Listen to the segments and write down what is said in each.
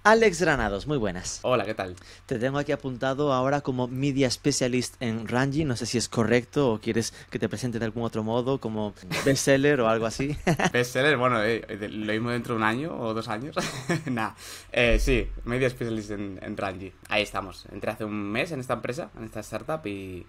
Alex Granados, muy buenas. Hola, ¿qué tal? Te tengo aquí apuntado ahora como Media Specialist en Ranji. No sé si es correcto o quieres que te presente de algún otro modo, como bestseller o algo así. Bestseller, bueno, lo mismo dentro de un año o 2 años. Nah, sí, media specialist en Ranji. Ahí estamos. Entré hace un mes en esta empresa, en esta startup y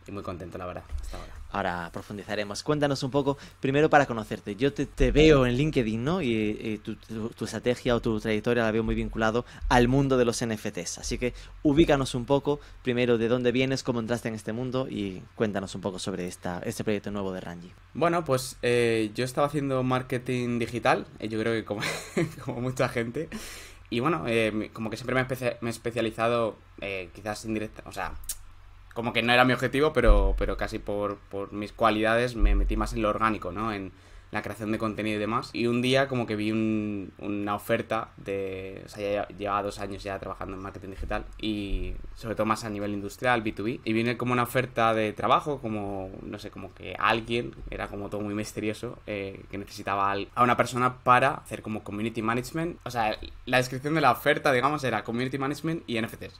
muy contento, la verdad, hasta ahora. Ahora profundizaremos. Cuéntanos un poco, primero para conocerte. Yo te veo en LinkedIn, ¿no? Y tu estrategia o tu trayectoria la veo muy vinculado al mundo de los NFTs. Así que ubícanos un poco, primero de dónde vienes, cómo entraste en este mundo y cuéntanos un poco sobre este proyecto nuevo de Ranji. Bueno, pues yo estaba haciendo marketing digital, yo creo que como, como mucha gente. Y bueno, como que siempre me he especializado, quizás indirecta, o sea, como que no era mi objetivo, pero casi por mis cualidades me metí más en lo orgánico, ¿no? En la creación de contenido y demás. Y un día como que vi una oferta o sea, ya llevaba 2 años ya trabajando en marketing digital y sobre todo más a nivel industrial, B2B. Y viene como una oferta de trabajo, como, no sé, como que alguien, era como todo muy misterioso, que necesitaba a una persona para hacer como community management. O sea, la descripción de la oferta, digamos, era community management y NFTs.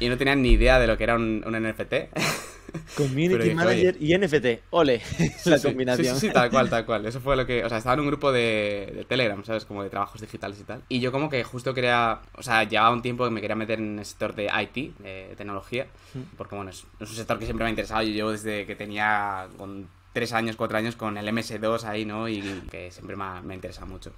Y no tenían ni idea de lo que era un NFT. Community dije, Manager y NFT. Ole, sí, la sí, combinación. sí, tal cual, tal cual. Eso fue lo que... O sea, estaba en un grupo de Telegram, ¿sabes? Como de trabajos digitales y tal. Y yo como que justo quería... O sea, llevaba un tiempo que me quería meter en el sector de IT, de tecnología. Porque, bueno, es un sector que siempre me ha interesado. Yo llevo desde que tenía con 3 años, 4 años con el MS2 ahí, ¿no? Y que siempre me ha interesado mucho.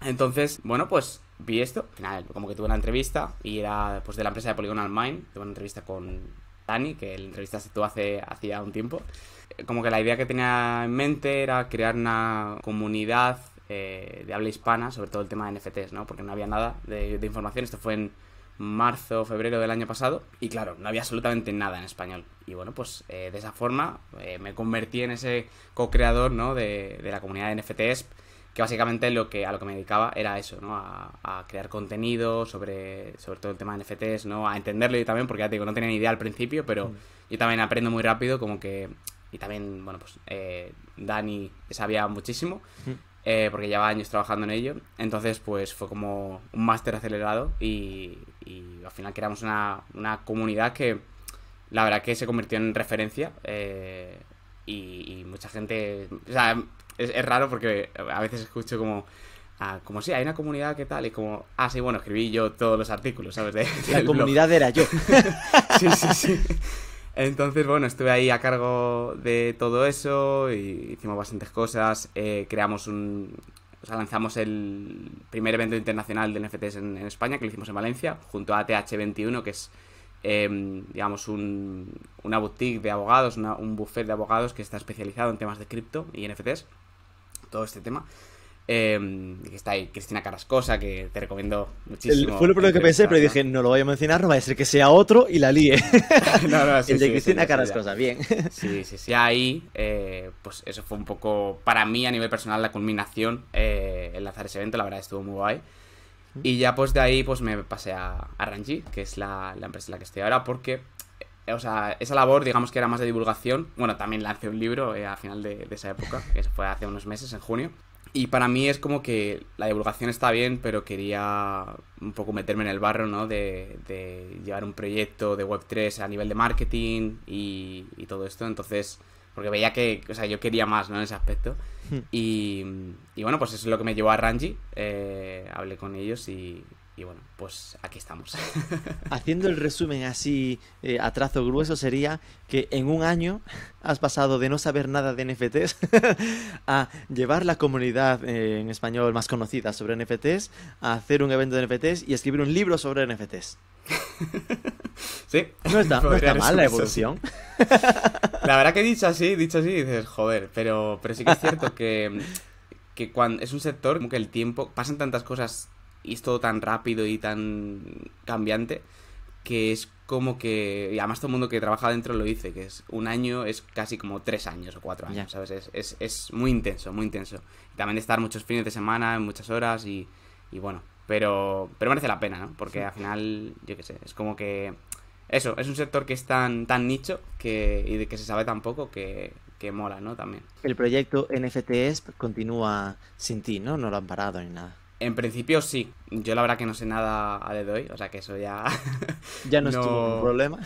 Entonces, bueno, pues vi esto. Al final, como que tuve una entrevista y era pues de la empresa de Polygonal Mind. Tuve una entrevista con Dani, que la entrevistaste tú hacía un tiempo. Como que la idea que tenía en mente era crear una comunidad de habla hispana sobre todo el tema de NFTs, ¿no? Porque no había nada de información. Esto fue en marzo o febrero del año pasado y claro, no había absolutamente nada en español. Y bueno, pues de esa forma me convertí en ese co-creador, ¿no? de la comunidad de NFTs, que básicamente a lo que me dedicaba era eso, ¿no? A crear contenido sobre todo el tema de NFTs, ¿no? A entenderlo yo también, porque ya te digo, no tenía ni idea al principio, pero yo también aprendo muy rápido, como que... Y también, bueno, pues Dani sabía muchísimo, porque llevaba años trabajando en ello. Entonces, pues fue como un máster acelerado y al final creamos una comunidad que la verdad que se convirtió en referencia y mucha gente... O sea, es raro porque a veces escucho como sí, hay una comunidad que tal, y como, sí, bueno, escribí yo todos los artículos, ¿sabes? La comunidad era yo. Sí. Entonces, bueno, estuve ahí a cargo de todo eso y hicimos bastantes cosas, lanzamos el primer evento internacional de NFTs en España, que lo hicimos en Valencia, junto a TH21, que es, digamos, una boutique de abogados, un buffet de abogados que está especializado en temas de cripto y NFTs, todo este tema. Que está ahí Cristina Carrascosa, que te recomiendo muchísimo. Fue lo primero que pensé, pero dije, no lo voy a mencionar, no va a ser que sea otro y la líe. No, sí, el de sí, Cristina Carrascosa, bien. Sí. Ahí, pues eso fue un poco, para mí a nivel personal, la culminación, el lanzar ese evento, la verdad estuvo muy guay. Y ya pues de ahí pues me pasé a Ranji, que es la empresa en la que estoy ahora, porque... O sea, esa labor, digamos que era más de divulgación. Bueno, también lancé un libro a final de esa época, que fue hace unos meses, en junio. Y para mí es como que la divulgación está bien, pero quería un poco meterme en el barro, ¿no? De llevar un proyecto de Web3 a nivel de marketing y todo esto. Entonces, porque veía que, o sea, yo quería más, ¿no? En ese aspecto. Y bueno, pues eso es lo que me llevó a Ranji. Hablé con ellos y bueno, pues aquí estamos. Haciendo el resumen así a trazo grueso sería que en un año has pasado de no saber nada de NFTs a llevar la comunidad en español más conocida sobre NFTs, a hacer un evento de NFTs y escribir un libro sobre NFTs. Sí. No está mal la evolución. La verdad que dicho así dices, joder, pero sí que es cierto que cuando es un sector como que el tiempo, pasan tantas cosas y es todo tan rápido y tan cambiante que es como que... Y además todo el mundo que trabaja dentro lo dice, que es un año es casi como 3 años o 4 años, ¿sabes? Es muy intenso, muy intenso. Y también de estar muchos fines de semana, muchas horas y bueno, pero merece la pena, ¿no? Porque al final, yo qué sé, es como que... Eso, es un sector que es tan nicho y de que se sabe tan poco que mola, ¿no? También. El proyecto NFTs continúa sin ti, ¿no? No lo han parado ni nada. En principio sí. Yo la verdad que no sé nada a día de hoy, o sea que eso ya... Ya no es tu problema.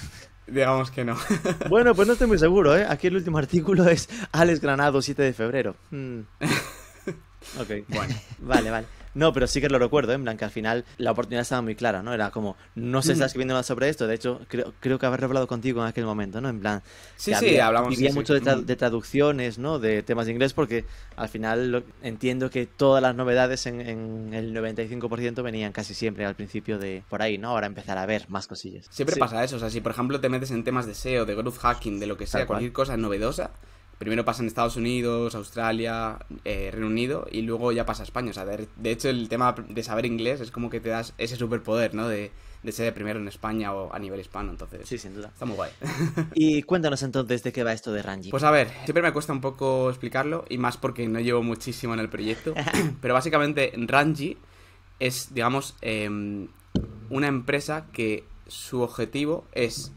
Digamos que no. Bueno, pues no estoy muy seguro, ¿eh? Aquí el último artículo es Alex Granado, 7 de febrero. Ok. Bueno. Vale. No, pero sí que lo recuerdo, ¿eh? En plan que al final la oportunidad estaba muy clara, ¿no? Era como, no se está escribiendo nada sobre esto. De hecho, creo que haber hablado contigo en aquel momento, ¿no? En plan, Sí, hablamos. Vivía sí, mucho de traducciones, ¿no? De temas de inglés, porque al final entiendo que todas las novedades en el 95% venían casi siempre al principio de por ahí, ¿no? Ahora empezar a ver más cosillas. Siempre pasa eso, o sea, si por ejemplo te metes en temas de SEO, de growth hacking, de lo que sea, cualquier cosa novedosa, primero pasa en Estados Unidos, Australia, Reino Unido, y luego ya pasa a España. O sea, de hecho el tema de saber inglés es como que te das ese superpoder, ¿no? De ser el primero en España o a nivel hispano, entonces... Sí, sin duda. Está muy guay. Y cuéntanos entonces de qué va esto de Ranji. Pues a ver, siempre me cuesta un poco explicarlo, y más porque no llevo muchísimo en el proyecto, pero básicamente Ranji es, digamos, una empresa que su objetivo es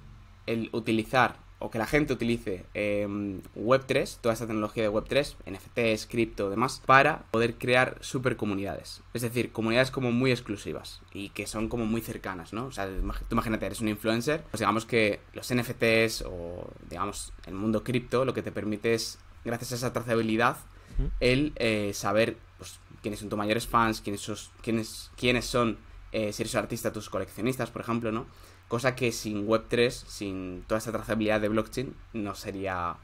el utilizar, o que la gente utilice Web3, toda esta tecnología de Web3, NFTs, cripto, demás, para poder crear super comunidades. Es decir, comunidades como muy exclusivas y que son como muy cercanas, ¿no? O sea, tú imagínate, eres un influencer, pues digamos que los NFTs o, digamos, el mundo cripto lo que te permite es, gracias a esa trazabilidad, el saber, pues, quiénes son tus mayores fans, quiénes son, si eres un artista, tus coleccionistas, por ejemplo, ¿no? Cosa que sin Web3, sin toda esta trazabilidad de blockchain, no sería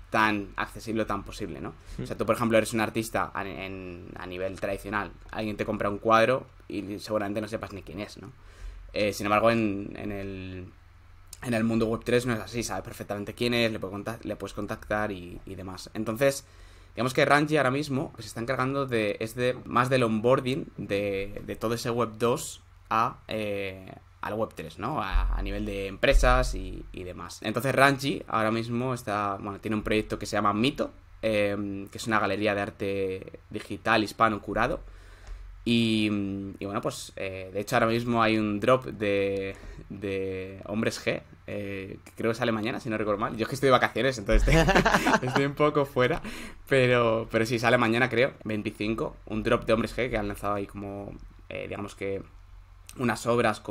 tan accesible o tan posible, ¿no? O sea, tú, por ejemplo, eres un artista a nivel tradicional. Alguien te compra un cuadro y seguramente no sepas ni quién es, ¿no? Sin embargo, en el mundo Web3 no es así. Sabes perfectamente quién es, le puedes contactar y demás. Entonces, digamos que Ranji ahora mismo se está encargando más del onboarding de todo ese Web2 al Web3, ¿no? A nivel de empresas y demás. Entonces Ranji ahora mismo tiene un proyecto que se llama Mito, que es una galería de arte digital hispano curado. Y bueno, pues de hecho ahora mismo hay un drop de Hombres G, que creo que sale mañana, si no recuerdo mal. Yo es que estoy de vacaciones, entonces estoy un poco fuera, pero sí, sale mañana, creo, 25, un drop de Hombres G que han lanzado ahí como, digamos que unas obras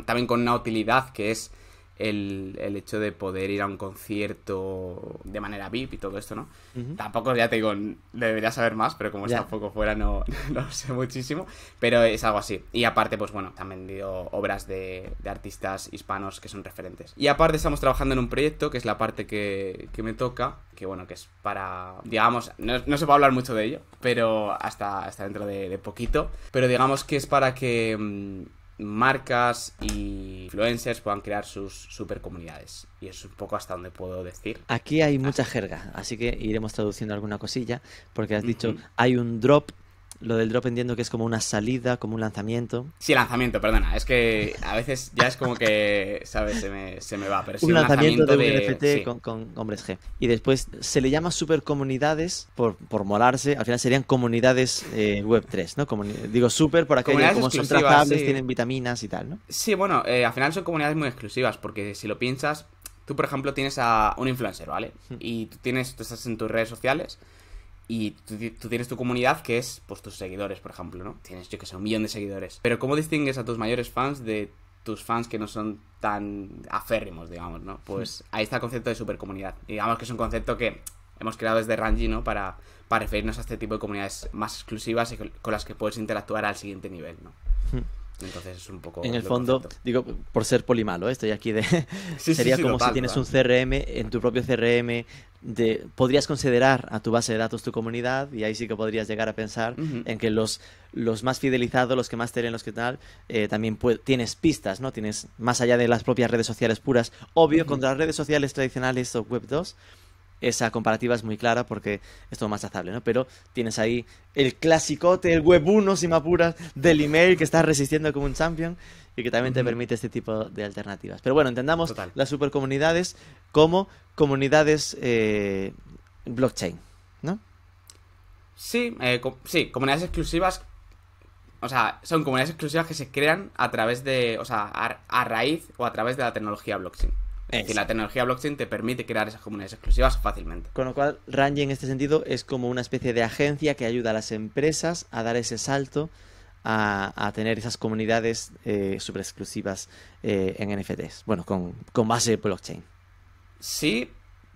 también con una utilidad que es el hecho de poder ir a un concierto de manera VIP y todo esto, ¿no? Tampoco, ya te digo, debería saber más, pero como está un poco fuera no sé muchísimo, pero es algo así. Y aparte, pues bueno, han vendido obras de artistas hispanos que son referentes. Y aparte estamos trabajando en un proyecto, que es la parte que me toca, que bueno, que es para, digamos, no se puede hablar mucho de ello, pero hasta dentro de poquito, pero digamos que es para que marcas y influencers puedan crear sus super comunidades. Y eso es un poco hasta donde puedo decir. Aquí hay mucha jerga, así que iremos traduciendo alguna cosilla, porque has dicho, hay un drop. Lo del drop entiendo que es como una salida, como un lanzamiento. Sí, lanzamiento, perdona. Es que a veces ya es como que, ¿sabes? Se me va. Pero sí, un lanzamiento de un NFT sí. con Hombres G. Y después se le llama super comunidades por molarse. Al final serían comunidades Web3, ¿no? Digo super por aquello, como son trazables, sí. Tienen vitaminas y tal, ¿no? Sí, bueno, al final son comunidades muy exclusivas, porque si lo piensas, tú, por ejemplo, tienes a un influencer, ¿vale? Y tú estás en tus redes sociales y tú tienes tu comunidad, que es, pues, tus seguidores, por ejemplo, ¿no? Tienes, yo que sé, 1 millón de seguidores. Pero ¿cómo distingues a tus mayores fans de tus fans que no son tan aférrimos, digamos, ¿no? Pues ahí está el concepto de supercomunidad. Y digamos que es un concepto que hemos creado desde Ranji, ¿no? Para referirnos a este tipo de comunidades más exclusivas y con las que puedes interactuar al siguiente nivel, ¿no? Entonces es un poco... En el fondo, digo, por ser polimalo, estoy aquí de... Sería como total, si tienes un CRM, en tu propio CRM podrías considerar a tu base de datos tu comunidad, y ahí sí que podrías llegar a pensar en que los más fidelizados, los que más te leen, los que tal, también tienes pistas, ¿no? Tienes, más allá de las propias redes sociales puras, obvio, contra las redes sociales tradicionales o Web 2, esa comparativa es muy clara porque es todo más trazable, ¿no? Pero tienes ahí el clasicote, el Web 1, si me apuras, del email que está resistiendo como un champion y que también te permite este tipo de alternativas. Pero bueno, entendamos las supercomunidades como comunidades blockchain, ¿no? Sí, comunidades exclusivas. O sea, son comunidades exclusivas que se crean a través de... O sea, a raíz o a través de la tecnología blockchain. Es decir, la tecnología blockchain te permite crear esas comunidades exclusivas fácilmente. Con lo cual, Ranji en este sentido es como una especie de agencia que ayuda a las empresas a dar ese salto a tener esas comunidades súper exclusivas en NFTs. Bueno, con base blockchain. Sí,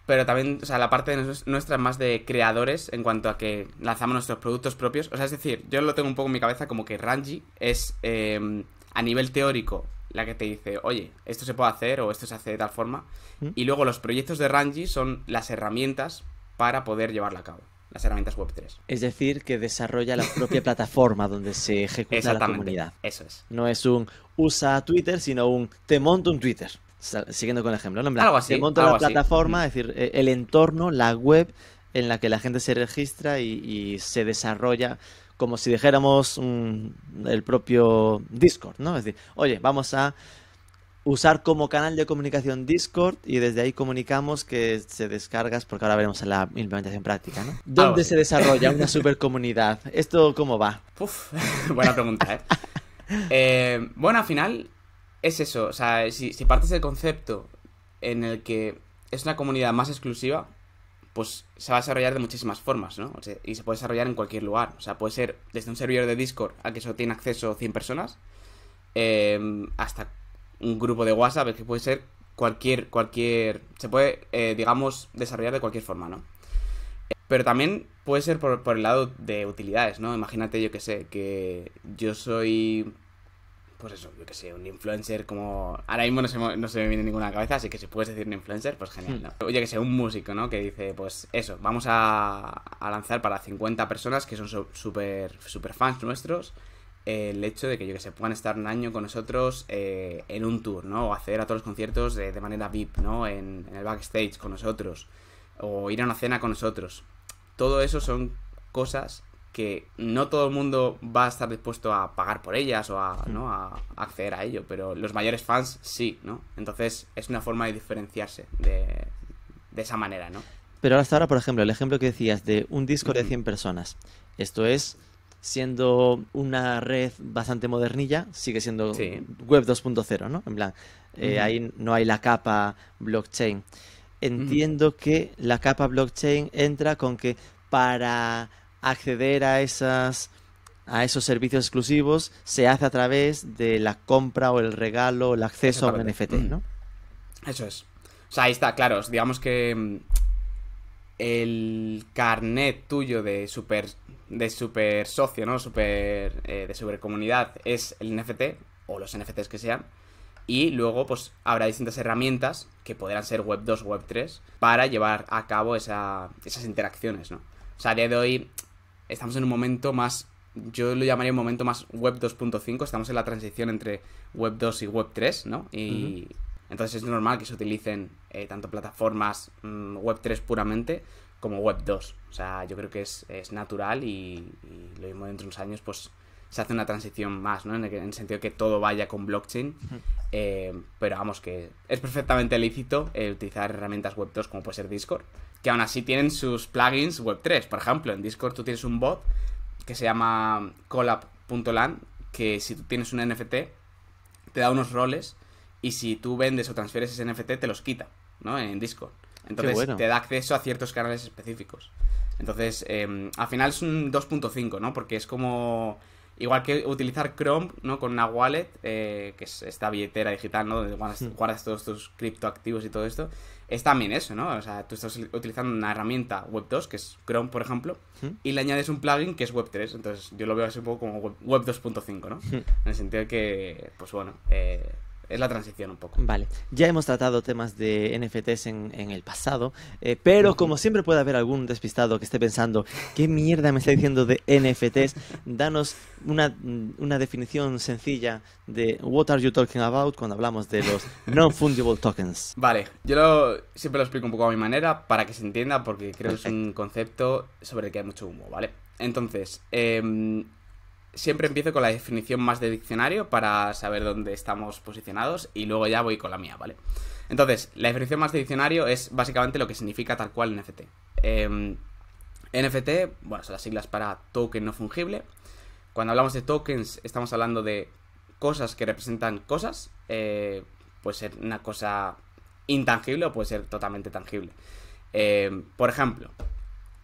pero también, o sea, la parte nuestra es más de creadores en cuanto a que lanzamos nuestros productos propios. O sea, es decir, yo lo tengo un poco en mi cabeza como que Ranji es, a nivel teórico, la que te dice, oye, esto se puede hacer o esto se hace de tal forma. Y luego los proyectos de Ranji son las herramientas para poder llevarla a cabo. Las herramientas Web3. Es decir, que desarrolla la propia plataforma donde se ejecuta la comunidad. Eso es. No es un usa Twitter, sino un te monto un Twitter. Siguiendo con el ejemplo, ¿no? En plan, Algo así. Te monto la plataforma, es decir, el entorno, la web en la que la gente se registra y se desarrolla como si dijéramos el propio Discord, ¿no? Es decir, oye, vamos a usar como canal de comunicación Discord y desde ahí comunicamos que se descargas, porque ahora veremos en la implementación práctica, ¿no? ¿Dónde se desarrolla una supercomunidad? ¿Esto cómo va? Uf, buena pregunta, ¿eh? Bueno, al final es eso, o sea, si partes del concepto en el que es una comunidad más exclusiva, pues se va a desarrollar de muchísimas formas, ¿no? O sea, y se puede desarrollar en cualquier lugar. O sea, puede ser desde un servidor de Discord al que solo tiene acceso 100 personas, hasta un grupo de WhatsApp, que puede ser cualquier... Se puede, digamos, desarrollar de cualquier forma, ¿no? Pero también puede ser por el lado de utilidades, ¿no? Imagínate, yo que sé, que yo soy... Pues eso, yo que sé, un influencer como... Ahora mismo no se me viene ninguna cabeza, así que si puedes decir un influencer, pues genial, ¿no? Yo que sé, un músico, ¿no? Que dice, pues eso, vamos a lanzar para 50 personas que son súper fans nuestros el hecho de que, yo que sé, puedan estar un año con nosotros en un tour, ¿no? O acceder a todos los conciertos de manera VIP, ¿no? En el backstage con nosotros. O ir a una cena con nosotros. Todo eso son cosas que no todo el mundo va a estar dispuesto a pagar por ellas o ¿no? a acceder a ello, pero los mayores fans sí, ¿no? Entonces es una forma de diferenciarse de esa manera, ¿no? Pero hasta ahora, por ejemplo, el ejemplo que decías de un Discord de 100 personas, esto es, siendo una red bastante modernilla, sigue siendo web 2.0, ¿no? En plan, ahí no hay la capa blockchain. Entiendo que la capa blockchain entra con que para acceder a esos servicios exclusivos se hace a través de la compra o el regalo o el acceso a un NFT, ¿no? Eso es. O sea, ahí está, claro. Digamos que el carnet tuyo de super socio, ¿no? De super comunidad es el NFT o los NFTs que sean. Y luego, pues, habrá distintas herramientas que podrán ser Web 2 o Web 3 para llevar a cabo esas interacciones, ¿no? O sea, a día de hoy estamos en un momento más, yo lo llamaría un momento más Web 2.5, estamos en la transición entre Web 2 y Web 3, ¿no? Y entonces es normal que se utilicen tanto plataformas Web 3 puramente como Web 2. O sea, yo creo que es natural y lo mismo dentro de unos años, pues se hace una transición más, ¿no? En el sentido que todo vaya con blockchain. Pero vamos, que es perfectamente lícito utilizar herramientas Web 2 como puede ser Discord, que aún así tienen sus plugins Web 3. Por ejemplo, en Discord tú tienes un bot que se llama collab.lan, que si tú tienes un NFT te da unos roles y si tú vendes o transfieres ese NFT te los quita, ¿no? En Discord. Entonces te da acceso a ciertos canales específicos. Entonces, al final es un 2.5, ¿no? Porque es como... Igual que utilizar Chrome, ¿no? Con una wallet, que es esta billetera digital, ¿no? Donde guardas todos tus criptoactivos y todo esto. Es también eso, ¿no? O sea, tú estás utilizando una herramienta Web 2, que es Chrome, por ejemplo, y le añades un plugin que es Web 3. Entonces yo lo veo así un poco como Web 2.5, ¿no? En el sentido de que, pues bueno, es la transición un poco. Vale, ya hemos tratado temas de NFTs en el pasado, pero como siempre puede haber algún despistado que esté pensando ¿qué mierda me está diciendo de NFTs? Danos una definición sencilla de what are you talking about cuando hablamos de los non-fungible tokens. Vale, yo siempre lo explico un poco a mi manera para que se entienda, porque creo que es un concepto sobre el que hay mucho humo, ¿vale? Entonces, siempre empiezo con la definición más de diccionario para saber dónde estamos posicionados y luego ya voy con la mía, ¿vale? Entonces, la definición más de diccionario es básicamente lo que significa tal cual NFT. NFT, bueno, son las siglas para token no fungible. Cuando hablamos de tokens estamos hablando de cosas que representan cosas. Puede ser una cosa intangible o puede ser totalmente tangible. Por ejemplo,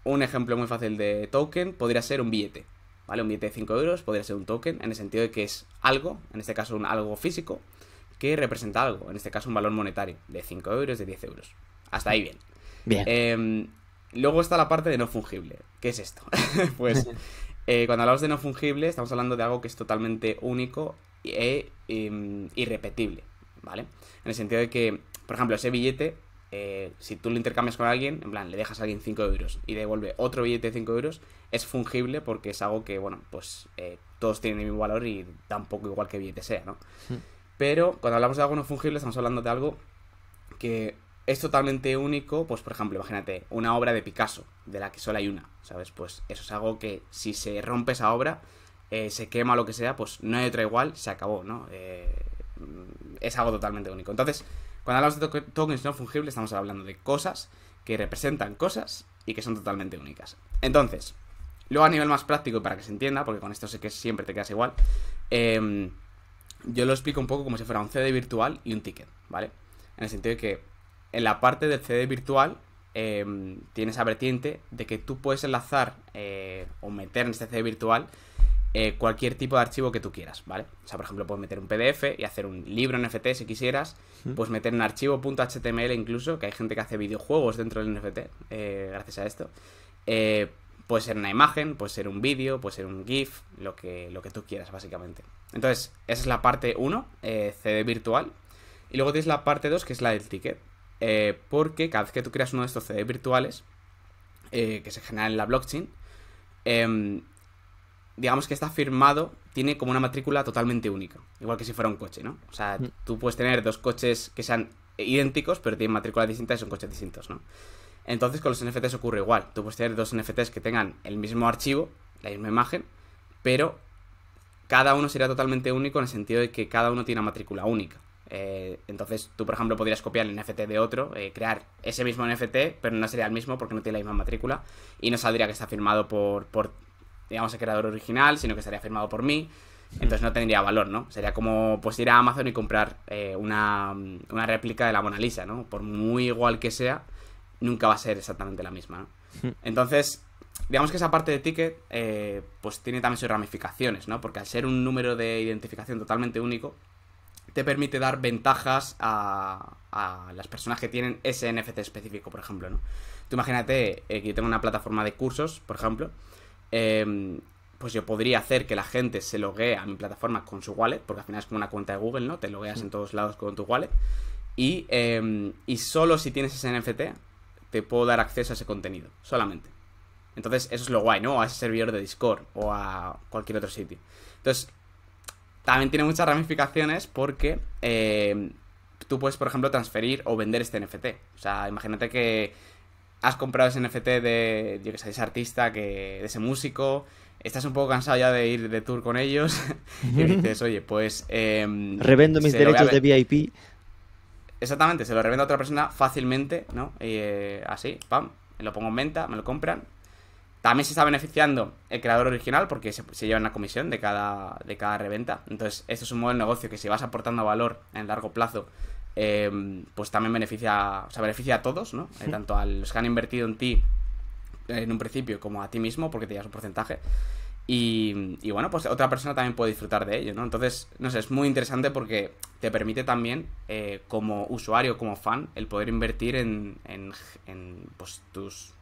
un ejemplo muy fácil de token podría ser un billete, ¿vale? Un billete de 5 euros podría ser un token en el sentido de que es algo, en este caso algo físico, que representa algo, en este caso un valor monetario, de 5 euros, de 10 euros. Hasta ahí bien. Bien. Luego está la parte de no fungible. ¿Qué es esto? Pues cuando hablamos de no fungible estamos hablando de algo que es totalmente único e irrepetible, ¿vale? En el sentido de que, por ejemplo, ese billete, si tú lo intercambias con alguien, en plan, le dejas a alguien 5 euros y devuelve otro billete de 5 euros, es fungible porque es algo que, bueno, pues todos tienen el mismo valor y da un poco igual que billete sea, ¿no? Pero cuando hablamos de algo no fungible estamos hablando de algo que es totalmente único. Pues por ejemplo, imagínate una obra de Picasso, de la que solo hay una, ¿sabes? Pues eso es algo que si se rompe esa obra, se quema o lo que sea, pues no hay otra igual, se acabó, ¿no? Es algo totalmente único. Entonces, cuando hablamos de tokens no fungibles estamos hablando de cosas que representan cosas y que son totalmente únicas. Entonces, luego a nivel más práctico, y para que se entienda, porque con esto sé que siempre te quedas igual, yo lo explico un poco como si fuera un CD virtual y un ticket, ¿vale? En el sentido de que en la parte del CD virtual tiene esa vertiente de que tú puedes enlazar o meter en este CD virtual cualquier tipo de archivo que tú quieras, ¿vale? O sea, por ejemplo, puedes meter un PDF y hacer un libro NFT si quisieras. Puedes meter un archivo .html incluso, que hay gente que hace videojuegos dentro del NFT gracias a esto. Puede ser una imagen, puede ser un vídeo, puede ser un GIF, lo que tú quieras, básicamente. Entonces, esa es la parte 1, CD virtual. Y luego tienes la parte 2, que es la del ticket. Porque cada vez que tú creas uno de estos CD virtuales, que se generan en la blockchain, digamos que está firmado, tiene como una matrícula totalmente única. Igual que si fuera un coche, ¿no? O sea, tú puedes tener dos coches que sean idénticos, pero tienen matrículas distintas y son coches distintos, ¿no? Entonces con los NFTs ocurre igual. Tú puedes tener dos NFTs que tengan el mismo archivo, la misma imagen, pero cada uno sería totalmente único en el sentido de que cada uno tiene una matrícula única. Entonces tú, por ejemplo, podrías copiar el NFT de otro, crear ese mismo NFT, pero no sería el mismo porque no tiene la misma matrícula y no saldría que está firmado por digamos, el creador original, sino que estaría firmado por mí. Entonces no tendría valor, ¿no? Sería como pues ir a Amazon y comprar una réplica de la Mona Lisa, ¿no? Por muy igual que sea, nunca va a ser exactamente la misma, ¿no? Entonces, digamos que esa parte de ticket pues tiene también sus ramificaciones, ¿no? Porque al ser un número de identificación totalmente único, te permite dar ventajas a las personas que tienen ese NFT específico, por ejemplo, ¿no? Tú imagínate que yo tengo una plataforma de cursos, por ejemplo, pues yo podría hacer que la gente se loguee a mi plataforma con su wallet, porque al final es como una cuenta de Google, ¿no? Te logueas en todos lados con tu wallet. Y solo si tienes ese NFT, te puedo dar acceso a ese contenido, solamente. Entonces, eso es lo guay, ¿no? A ese servidor de Discord o a cualquier otro sitio. Entonces, también tiene muchas ramificaciones porque tú puedes, por ejemplo, transferir o vender este NFT. O sea, imagínate que has comprado ese NFT de, yo que sé, de ese artista, de ese músico, estás un poco cansado ya de ir de tour con ellos y dices, oye, pues... revendo mis derechos de VIP. Exactamente, se lo revendo a otra persona fácilmente, ¿no? Así, pam, me lo pongo en venta, me lo compran. También se está beneficiando el creador original porque se lleva una comisión de cada reventa. Entonces, esto es un modelo de negocio que si vas aportando valor en largo plazo, pues también beneficia a todos, ¿no? Tanto a los que han invertido en ti en un principio como a ti mismo, porque te llevas un porcentaje. Y bueno, pues otra persona también puede disfrutar de ello, ¿no? Entonces, no sé, es muy interesante porque te permite también, como usuario, como fan, el poder invertir en pues tus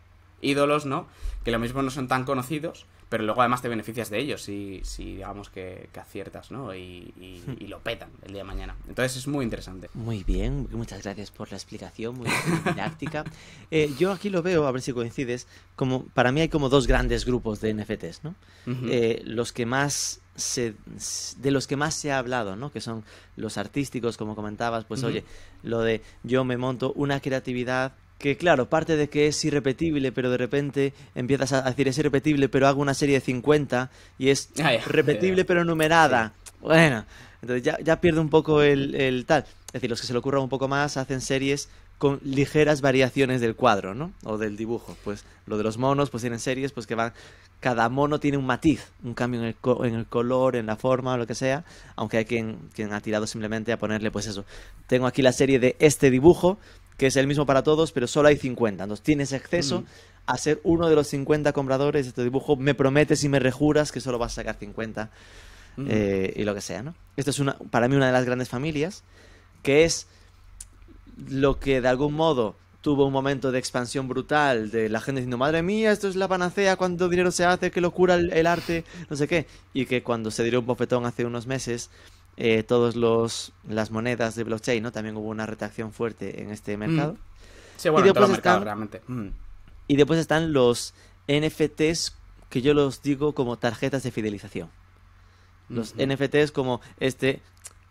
ídolos, ¿no? Que lo mismo no son tan conocidos, pero luego además te beneficias de ellos si digamos que aciertas, ¿no? Y lo petan el día de mañana. Entonces es muy interesante. Muy bien, muchas gracias por la explicación, muy didáctica. Yo aquí lo veo, a ver si coincides, como para mí hay como dos grandes grupos de NFTs, ¿no? Los que más de los que más se ha hablado, ¿no? Que son los artísticos, como comentabas, pues oye, lo de yo me monto una creatividad que claro, parte de que es irrepetible, pero de repente empiezas a decir es irrepetible, pero hago una serie de 50 y es repetible pero numerada. Sí. Bueno, entonces ya pierde un poco el tal. Es decir, los que se le ocurran un poco más hacen series con ligeras variaciones del cuadro, ¿no? O del dibujo. Pues lo de los monos, pues tienen series, pues que van... Cada mono tiene un matiz, un cambio en el color, en la forma, o lo que sea. Aunque hay quien ha tirado simplemente a ponerle, pues eso. Tengo aquí la serie de este dibujo, que es el mismo para todos, pero solo hay 50. Entonces tienes acceso a ser uno de los 50 compradores de este dibujo. Me prometes y me rejuras que solo vas a sacar 50 y lo que sea, ¿no? Esto es para mí una de las grandes familias, que es lo que de algún modo tuvo un momento de expansión brutal, de la gente diciendo, madre mía, esto es la panacea, cuánto dinero se hace, qué locura el arte, no sé qué. Y que cuando se dio un bofetón hace unos meses, todas las monedas de blockchain, ¿no? También hubo una retracción fuerte en este mercado. Sí, bueno, en todo el mercado, realmente. Y después están los NFTs, que yo los digo como tarjetas de fidelización. Los NFTs como este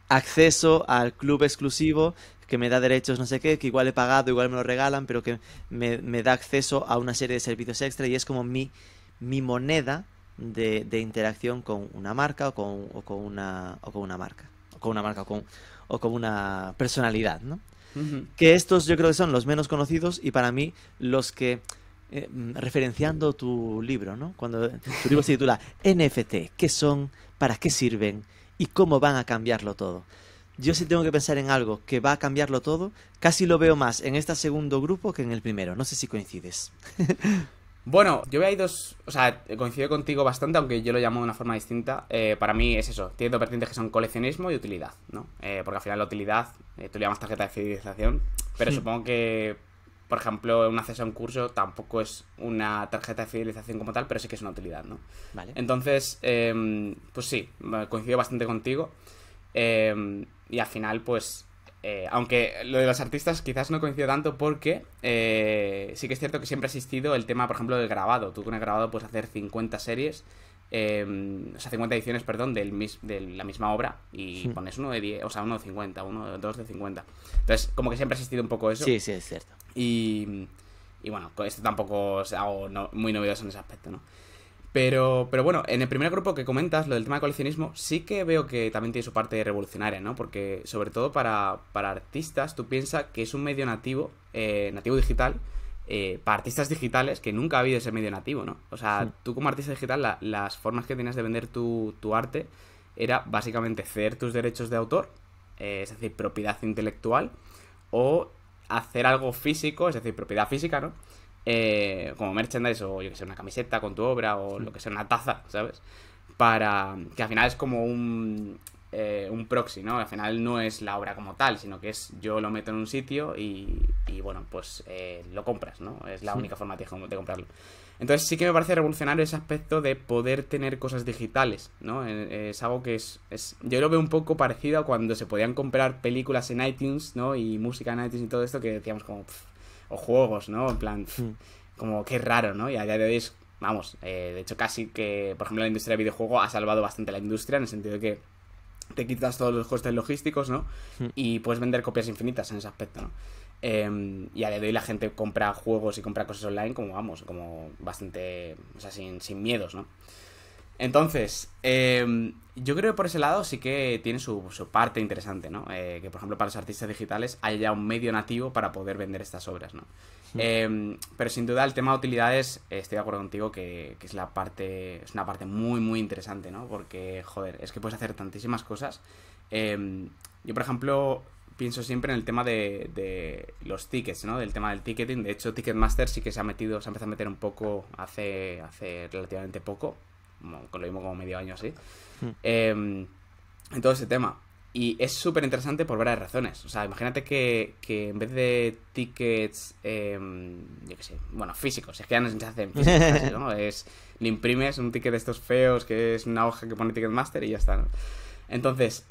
acceso al club exclusivo que me da derechos no sé qué, que igual he pagado, igual me lo regalan, pero que me da acceso a una serie de servicios extra y es como mi moneda de interacción con una marca o con una marca. O con una marca o con una personalidad, ¿no? Que estos yo creo que son los menos conocidos y para mí los que... referenciando tu libro, ¿no? Cuando tu libro se titula NFT, ¿qué son? ¿Para qué sirven? ¿Y cómo van a cambiarlo todo? Yo sí tengo que pensar en algo que va a cambiarlo todo, casi lo veo más en este segundo grupo que en el primero. No sé si coincides. Bueno, yo veo ahí dos... O sea, coincido contigo bastante, aunque yo lo llamo de una forma distinta. Para mí es eso, tiene dos vertientes que son coleccionismo y utilidad, ¿no? Porque al final la utilidad, tú le llamas tarjeta de fidelización, pero supongo que, por ejemplo, un acceso a un curso tampoco es una tarjeta de fidelización como tal, pero sí que es una utilidad, ¿no? Vale. Entonces, pues sí, coincido bastante contigo. Y al final, pues... aunque lo de los artistas quizás no coincide tanto porque sí que es cierto que siempre ha existido el tema, por ejemplo, del grabado. Tú con el grabado puedes hacer 50 series, o sea, 50 ediciones, perdón, de la misma obra y pones uno de 10, o sea, uno de 50, dos de 50. Entonces, como que siempre ha existido un poco eso. Sí, sí, es cierto. Y bueno, esto tampoco es algo muy novedoso en ese aspecto, ¿no? Pero bueno, en el primer grupo que comentas, lo del tema de coleccionismo, sí que veo que también tiene su parte revolucionaria, ¿no? Porque, sobre todo para artistas, tú piensas que es un medio nativo, nativo digital, para artistas digitales, que nunca ha habido ese medio nativo, ¿no? O sea, tú como artista digital, las formas que tienes de vender tu arte era básicamente ceder tus derechos de autor, es decir, propiedad intelectual, o hacer algo físico, es decir, propiedad física, ¿no? Como merchandise o yo que sé, una camiseta con tu obra o lo que sea, una taza, ¿sabes? Para que al final es como un proxy, ¿no? Al final no es la obra como tal, sino que es yo lo meto en un sitio y bueno, pues lo compras, ¿no? Es la única forma de comprarlo. Entonces sí que me parece revolucionario ese aspecto de poder tener cosas digitales, ¿no? Es algo que yo lo veo un poco parecido a cuando se podían comprar películas en iTunes, ¿no? Y música en iTunes y todo esto que decíamos como... o juegos, ¿no? En plan, como qué raro, ¿no? Y a día de hoy es, vamos, de hecho casi que, por ejemplo, la industria de videojuegos ha salvado bastante la industria en el sentido de que te quitas todos los costes logísticos, ¿no? Y puedes vender copias infinitas en ese aspecto, ¿no? Y a día de hoy la gente compra juegos y compra cosas online como, vamos, como bastante, o sea, sin miedos, ¿no? Entonces, yo creo que por ese lado sí que tiene su parte interesante, ¿no? Que, por ejemplo, para los artistas digitales haya ya un medio nativo para poder vender estas obras, ¿no? Pero sin duda el tema de utilidades, estoy de acuerdo contigo que es una parte muy, muy interesante, ¿no? Porque, joder, es que puedes hacer tantísimas cosas. Yo, por ejemplo, pienso siempre en el tema de los tickets, ¿no? Del tema del ticketing. De hecho, Ticketmaster sí que se ha empezado a meter un poco hace relativamente poco. Con lo mismo como medio año así, en todo ese tema. Y es súper interesante por varias razones. O sea, imagínate que en vez de tickets, yo qué sé, bueno, físicos, es que ya no se hacen físicos casi, ¿no? Le imprimes un ticket de estos feos, que es una hoja que pone Ticketmaster y ya está, ¿no? Entonces,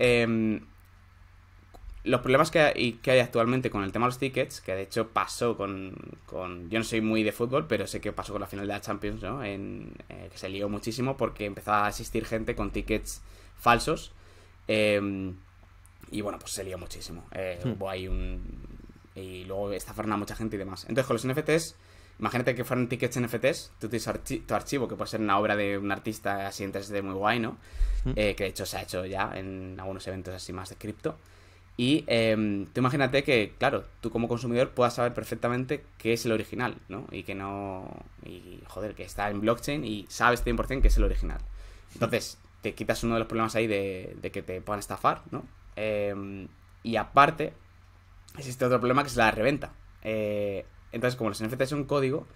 los problemas que hay actualmente con el tema de los tickets, que de hecho pasó con yo no soy muy de fútbol, pero sé que pasó con la final de la Champions, ¿no? Que se lió muchísimo porque empezaba a asistir gente con tickets falsos. Y bueno, pues se lió muchísimo. Hubo ahí y luego estafaron a mucha gente y demás. Entonces con los NFTs, imagínate que fueran tickets NFTs, tú tienes tu archivo, que puede ser una obra de un artista así en 3D muy guay, ¿no? Que de hecho se ha hecho ya en algunos eventos así más de cripto. Y tú imagínate que, claro, tú como consumidor puedas saber perfectamente qué es el original, ¿no? Y que no... Y, joder, que está en blockchain y sabes 100% que es el original. Entonces, te quitas uno de los problemas ahí de que te puedan estafar, ¿no? Y aparte, existe otro problema que es la reventa. Entonces, como los NFTs son código,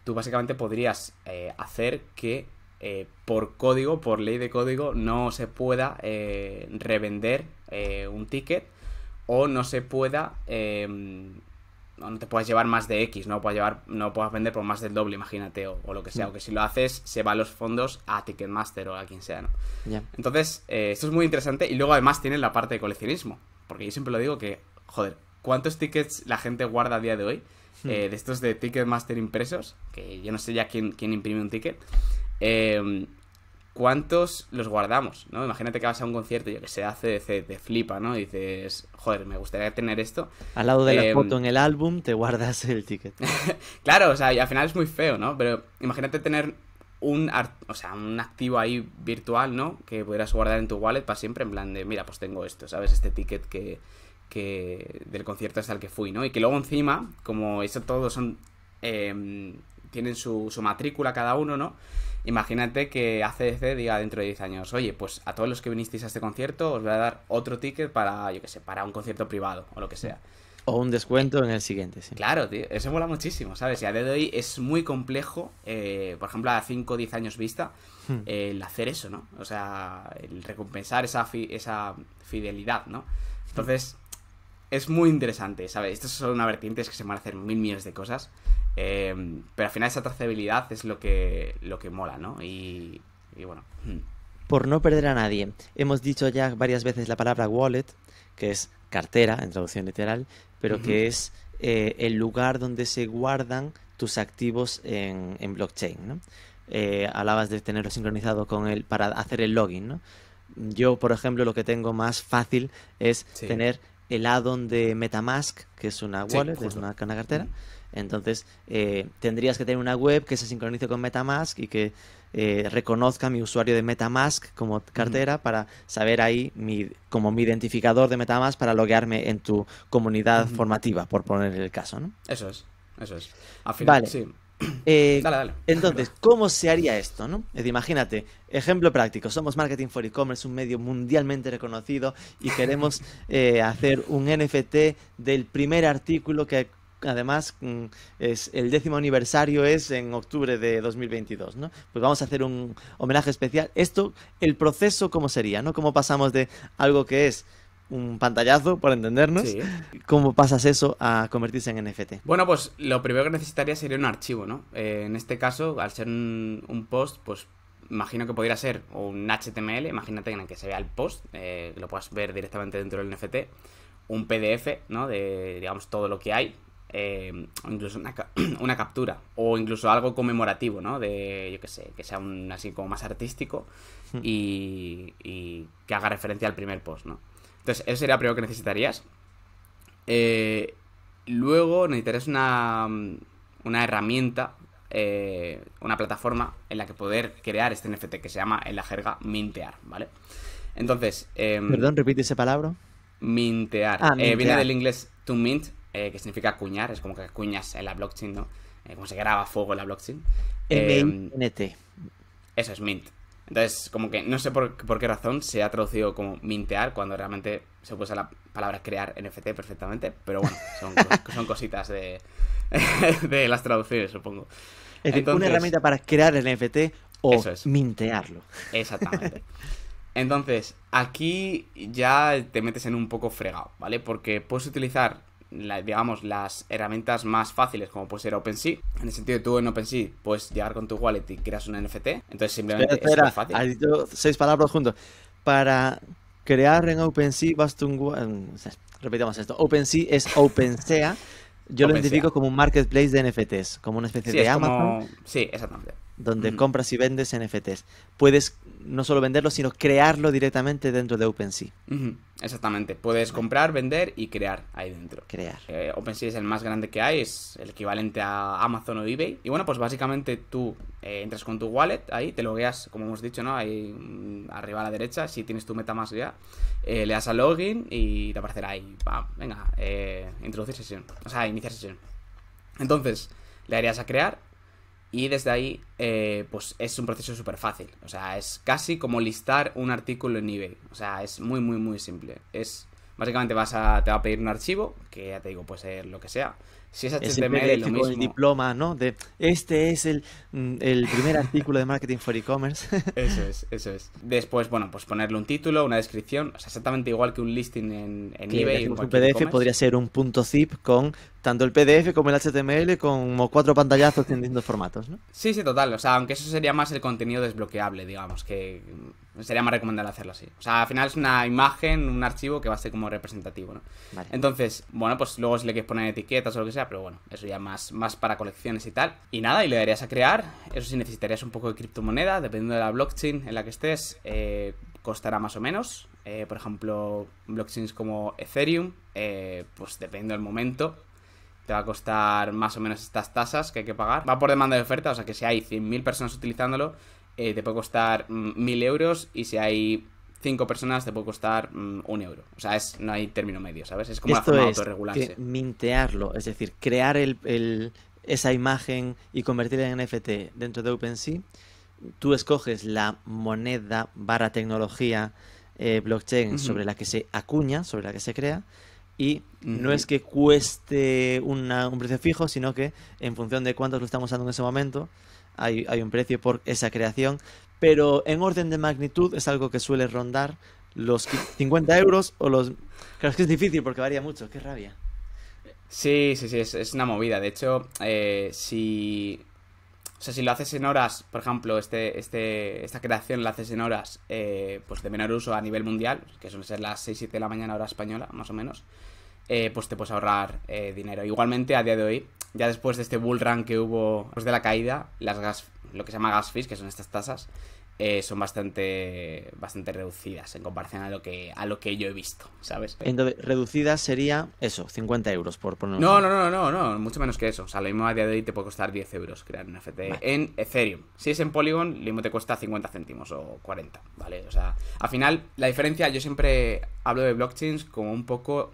tú básicamente podrías hacer que por código, por ley de código, no se pueda revender un ticket, o no se pueda no te puedas llevar más de X, no puedas vender por más del doble, imagínate, o lo que sea, o que si lo haces se van los fondos a Ticketmaster o a quien sea, ¿no? Ya. Entonces, esto es muy interesante, y luego además tienen la parte de coleccionismo, porque yo siempre lo digo que, joder, ¿cuántos tickets la gente guarda a día de hoy? De estos de Ticketmaster impresos, que yo no sé ya quién imprime un ticket. ¿Cuántos los guardamos, no? Imagínate que vas a un concierto, yo que sé, ACDC, te flipa, ¿no? Y dices, joder, me gustaría tener esto. Al lado de la foto en el álbum te guardas el ticket. Claro, o sea, y al final es muy feo, ¿no? Pero imagínate tener un activo ahí virtual, ¿no? Que pudieras guardar en tu wallet para siempre, en plan de, mira, pues tengo esto, ¿sabes? Este ticket que del concierto hasta el que fui, ¿no? Y que luego encima, como eso todos son... tienen su matrícula cada uno, ¿no? Imagínate que ACDC diga dentro de 10 años, oye, pues a todos los que vinisteis a este concierto os voy a dar otro ticket para, yo qué sé, para un concierto privado o lo que sea. O un descuento en el siguiente, sí. Claro, tío, eso mola muchísimo, ¿sabes? Y a día de hoy es muy complejo, por ejemplo, a 5 o 10 años vista, el hacer eso, ¿no? O sea, el recompensar esa fidelidad, ¿no? Entonces, es muy interesante, ¿sabes? Esto es solo una vertiente, es que se van a hacer 1000 millones de cosas. Pero al final esa trazabilidad es lo que mola, ¿no? Y bueno. Por no perder a nadie, hemos dicho ya varias veces la palabra wallet, que es cartera en traducción literal, pero que es el lugar donde se guardan tus activos en blockchain, ¿no? Hablabas de tenerlo sincronizado con él para hacer el login, ¿no? Yo, por ejemplo, lo que tengo más fácil es tener el add-on de MetaMask, que es una wallet, es una cartera. Entonces, tendrías que tener una web que se sincronice con MetaMask y que reconozca mi usuario de MetaMask como cartera para saber ahí como mi identificador de MetaMask para loguearme en tu comunidad formativa, por poner el caso, ¿no? Eso es. Al final, vale. sí. Dale. Entonces, ¿cómo se haría esto, no? Es decir, imagínate, ejemplo práctico, somos Marketing for E-Commerce, un medio mundialmente reconocido, y queremos hacer un NFT del primer artículo que además es el 10º aniversario, es en octubre de 2022, ¿no? Pues vamos a hacer un homenaje especial. Esto, el proceso, ¿cómo sería, no? ¿Cómo pasamos de algo que es un pantallazo, por entendernos? Sí. ¿Cómo pasas eso a convertirse en NFT? Bueno, pues lo primero que necesitaría sería un archivo, ¿no? En este caso, al ser un post, pues imagino que podría ser un HTML, imagínate en el que se vea el post, que lo puedas ver directamente dentro del NFT, un PDF, ¿no? De, digamos, todo lo que hay, o incluso una captura, o incluso algo conmemorativo, ¿no? De, yo qué sé, que sea así como más artístico y que haga referencia al primer post, ¿no? Entonces, eso sería lo primero que necesitarías. Luego necesitarías una herramienta, una plataforma en la que poder crear este NFT que se llama en la jerga mintear, ¿vale? Entonces... Perdón, repite esa palabra. Mintear. Mintear. Viene del inglés to mint, que significa acuñar, es como que acuñas en la blockchain, ¿no? Como se graba fuego en la blockchain. M-I-N-T. Eso es mint. Entonces, como que no sé por qué razón se ha traducido como mintear cuando realmente se usa la palabra crear NFT perfectamente, pero bueno, son cositas de las traducciones, supongo. Es decir, una herramienta para crear el NFT o mintearlo. Exactamente. Entonces, aquí ya te metes en un poco fregado, ¿vale? Porque puedes utilizar, digamos, las herramientas más fáciles, como puede ser OpenSea. En el sentido de tú en OpenSea puedes llegar con tu wallet y creas un NFT. Entonces, simplemente espera, es fácil. Has dicho 6 palabras juntos. Para crear en OpenSea, basta repitamos esto. OpenSea es OpenSea. Yo lo identifico como un marketplace de NFTs, como una especie de Amazon. Sí, exactamente. donde compras y vendes NFTs. Puedes no solo venderlo, sino crearlo directamente dentro de OpenSea. Exactamente. Puedes comprar, vender y crear ahí dentro. Crear. OpenSea es el más grande que hay, es el equivalente a Amazon o eBay. Y bueno, pues básicamente tú entras con tu wallet ahí, te logueas, como hemos dicho, ¿no? Ahí arriba a la derecha, si tienes tu MetaMask ya, le das a login y te aparecerá ahí, venga, introducir sesión, o sea, iniciar sesión. Entonces, le darías a crear y desde ahí, pues es un proceso súper fácil. O sea, es casi como listar un artículo en eBay. O sea, es muy, muy, muy simple. Básicamente te va a pedir un archivo, que ya te digo, puede ser lo que sea. Si es HTML, lo mismo. Con el diploma, ¿no? Este es el primer artículo de Marketing for E-Commerce. Eso es. Después, bueno, pues ponerle un título, una descripción. O sea, exactamente igual que un listing en eBay. Un PDF podría ser un .zip con tanto el PDF como el HTML, como 4 pantallazos en distintos formatos, ¿no? Sí, total. O sea, aunque eso sería más el contenido desbloqueable, digamos, que sería más recomendable hacerlo así. O sea, al final es una imagen, un archivo que va a ser como representativo, ¿no? Vale. Entonces, bueno, pues luego si le quieres poner etiquetas o lo que sea, pero bueno, eso ya más para colecciones y tal. Y nada, y le darías a crear. Eso sí, necesitarías un poco de criptomoneda, dependiendo de la blockchain en la que estés, costará más o menos. Por ejemplo, blockchains como Ethereum, pues dependiendo del momento, te va a costar más o menos estas tasas que hay que pagar. Va por demanda de oferta, o sea que si hay 100.000 personas utilizándolo, te puede costar 1.000 euros, y si hay 5 personas te puede costar 1 euro. O sea, no hay término medio, ¿sabes? Es como una forma de autorregularse. Que mintearlo, es decir, crear esa imagen y convertirla en NFT dentro de OpenSea. Tú escoges la moneda / tecnología blockchain sobre la que se acuña, sobre la que se crea, y no es que cueste un precio fijo, sino que en función de cuántos lo estamos usando en ese momento, hay un precio por esa creación, pero en orden de magnitud es algo que suele rondar los 50 euros o los... Claro, es que es difícil porque varía mucho, qué rabia. Sí, es una movida. De hecho, si lo haces en horas, por ejemplo, esta creación la haces en horas pues de menor uso a nivel mundial, que suelen ser las 6-7 de la mañana hora española, más o menos, pues te puedes ahorrar dinero. Igualmente, a día de hoy, ya después de este bull run que hubo después de la caída, lo que se llama gas fees, que son estas tasas, son bastante reducidas en comparación a lo que yo he visto, ¿sabes? Entonces, reducidas sería eso, 50 euros por poner. No, mucho menos que eso. O sea, lo mismo a día de hoy te puede costar 10 euros crear un NFT en Ethereum. Si es en Polygon, lo mismo te cuesta 50 céntimos o 40, ¿vale? O sea, al final, la diferencia, yo siempre hablo de blockchains como un poco...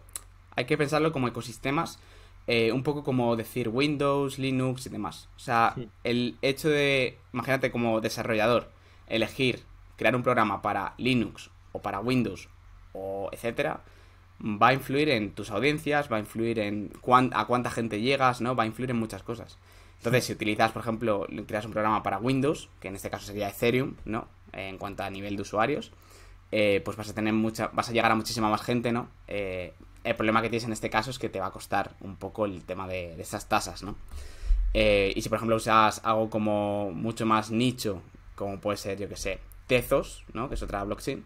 Hay que pensarlo como ecosistemas, un poco como decir Windows, Linux y demás. O sea, sí. El hecho de, imagínate como desarrollador, elegir crear un programa para Linux o para Windows o etcétera, va a influir en tus audiencias, va a influir en a cuánta gente llegas, ¿no? Va a influir en muchas cosas. Entonces, si utilizas, por ejemplo, creas un programa para Windows, que en este caso sería Ethereum, ¿no? En cuanto a nivel de usuarios, pues vas a llegar a muchísima más gente, ¿no? El problema que tienes en este caso es que te va a costar un poco el tema de esas tasas, ¿no? Y si, por ejemplo, usas algo como mucho más nicho, como puede ser, yo que sé, Tezos, ¿no? Que es otra blockchain,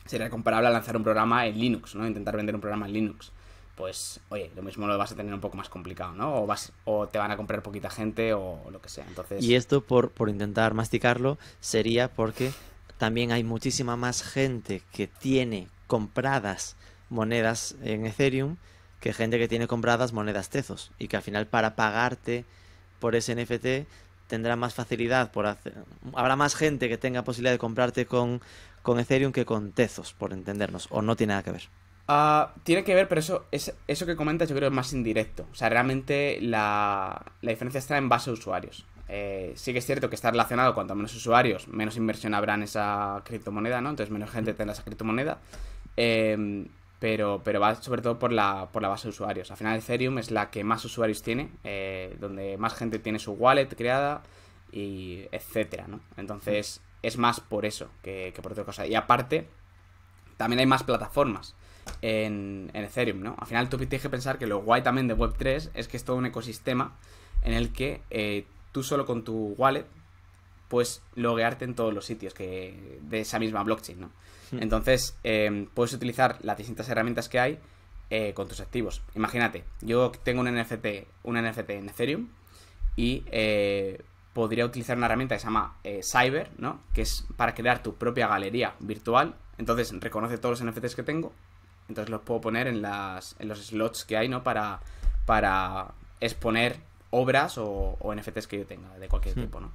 sería comparable a lanzar un programa en Linux, ¿no? Intentar vender un programa en Linux. Pues, oye, lo mismo lo vas a tener un poco más complicado, ¿no? O te van a comprar poquita gente o lo que sea. Entonces... Y esto, por intentar masticarlo, sería porque también hay muchísima más gente que tiene compradas monedas en Ethereum que gente que tiene compradas monedas Tezos, y que al final para pagarte por ese NFT tendrá más facilidad habrá más gente que tenga posibilidad de comprarte con Ethereum que con Tezos, por entendernos, o no tiene nada que ver. Tiene que ver, pero eso que comentas yo creo es más indirecto. O sea, realmente la diferencia está en base a usuarios. Sí que es cierto que está relacionado, cuanto menos usuarios, menos inversión habrá en esa criptomoneda, ¿no? Entonces menos gente tendrá esa criptomoneda. Pero va sobre todo por la base de usuarios. Al final Ethereum es la que más usuarios tiene, donde más gente tiene su wallet creada, y etcétera, ¿no? Entonces es más por eso que por otra cosa. Y aparte, también hay más plataformas en Ethereum, ¿no? Al final tú tienes que pensar que lo guay también de Web3 es que es todo un ecosistema en el que tú solo con tu wallet puedes loguearte en todos los sitios de esa misma blockchain, ¿no? Entonces, puedes utilizar las distintas herramientas que hay con tus activos. Imagínate, yo tengo un NFT en Ethereum y podría utilizar una herramienta que se llama Cyber, ¿no? Que es para crear tu propia galería virtual. Entonces reconoce todos los NFTs que tengo. Entonces los puedo poner en los slots que hay, ¿no? Para exponer obras o NFTs que yo tenga, de cualquier tipo, ¿no?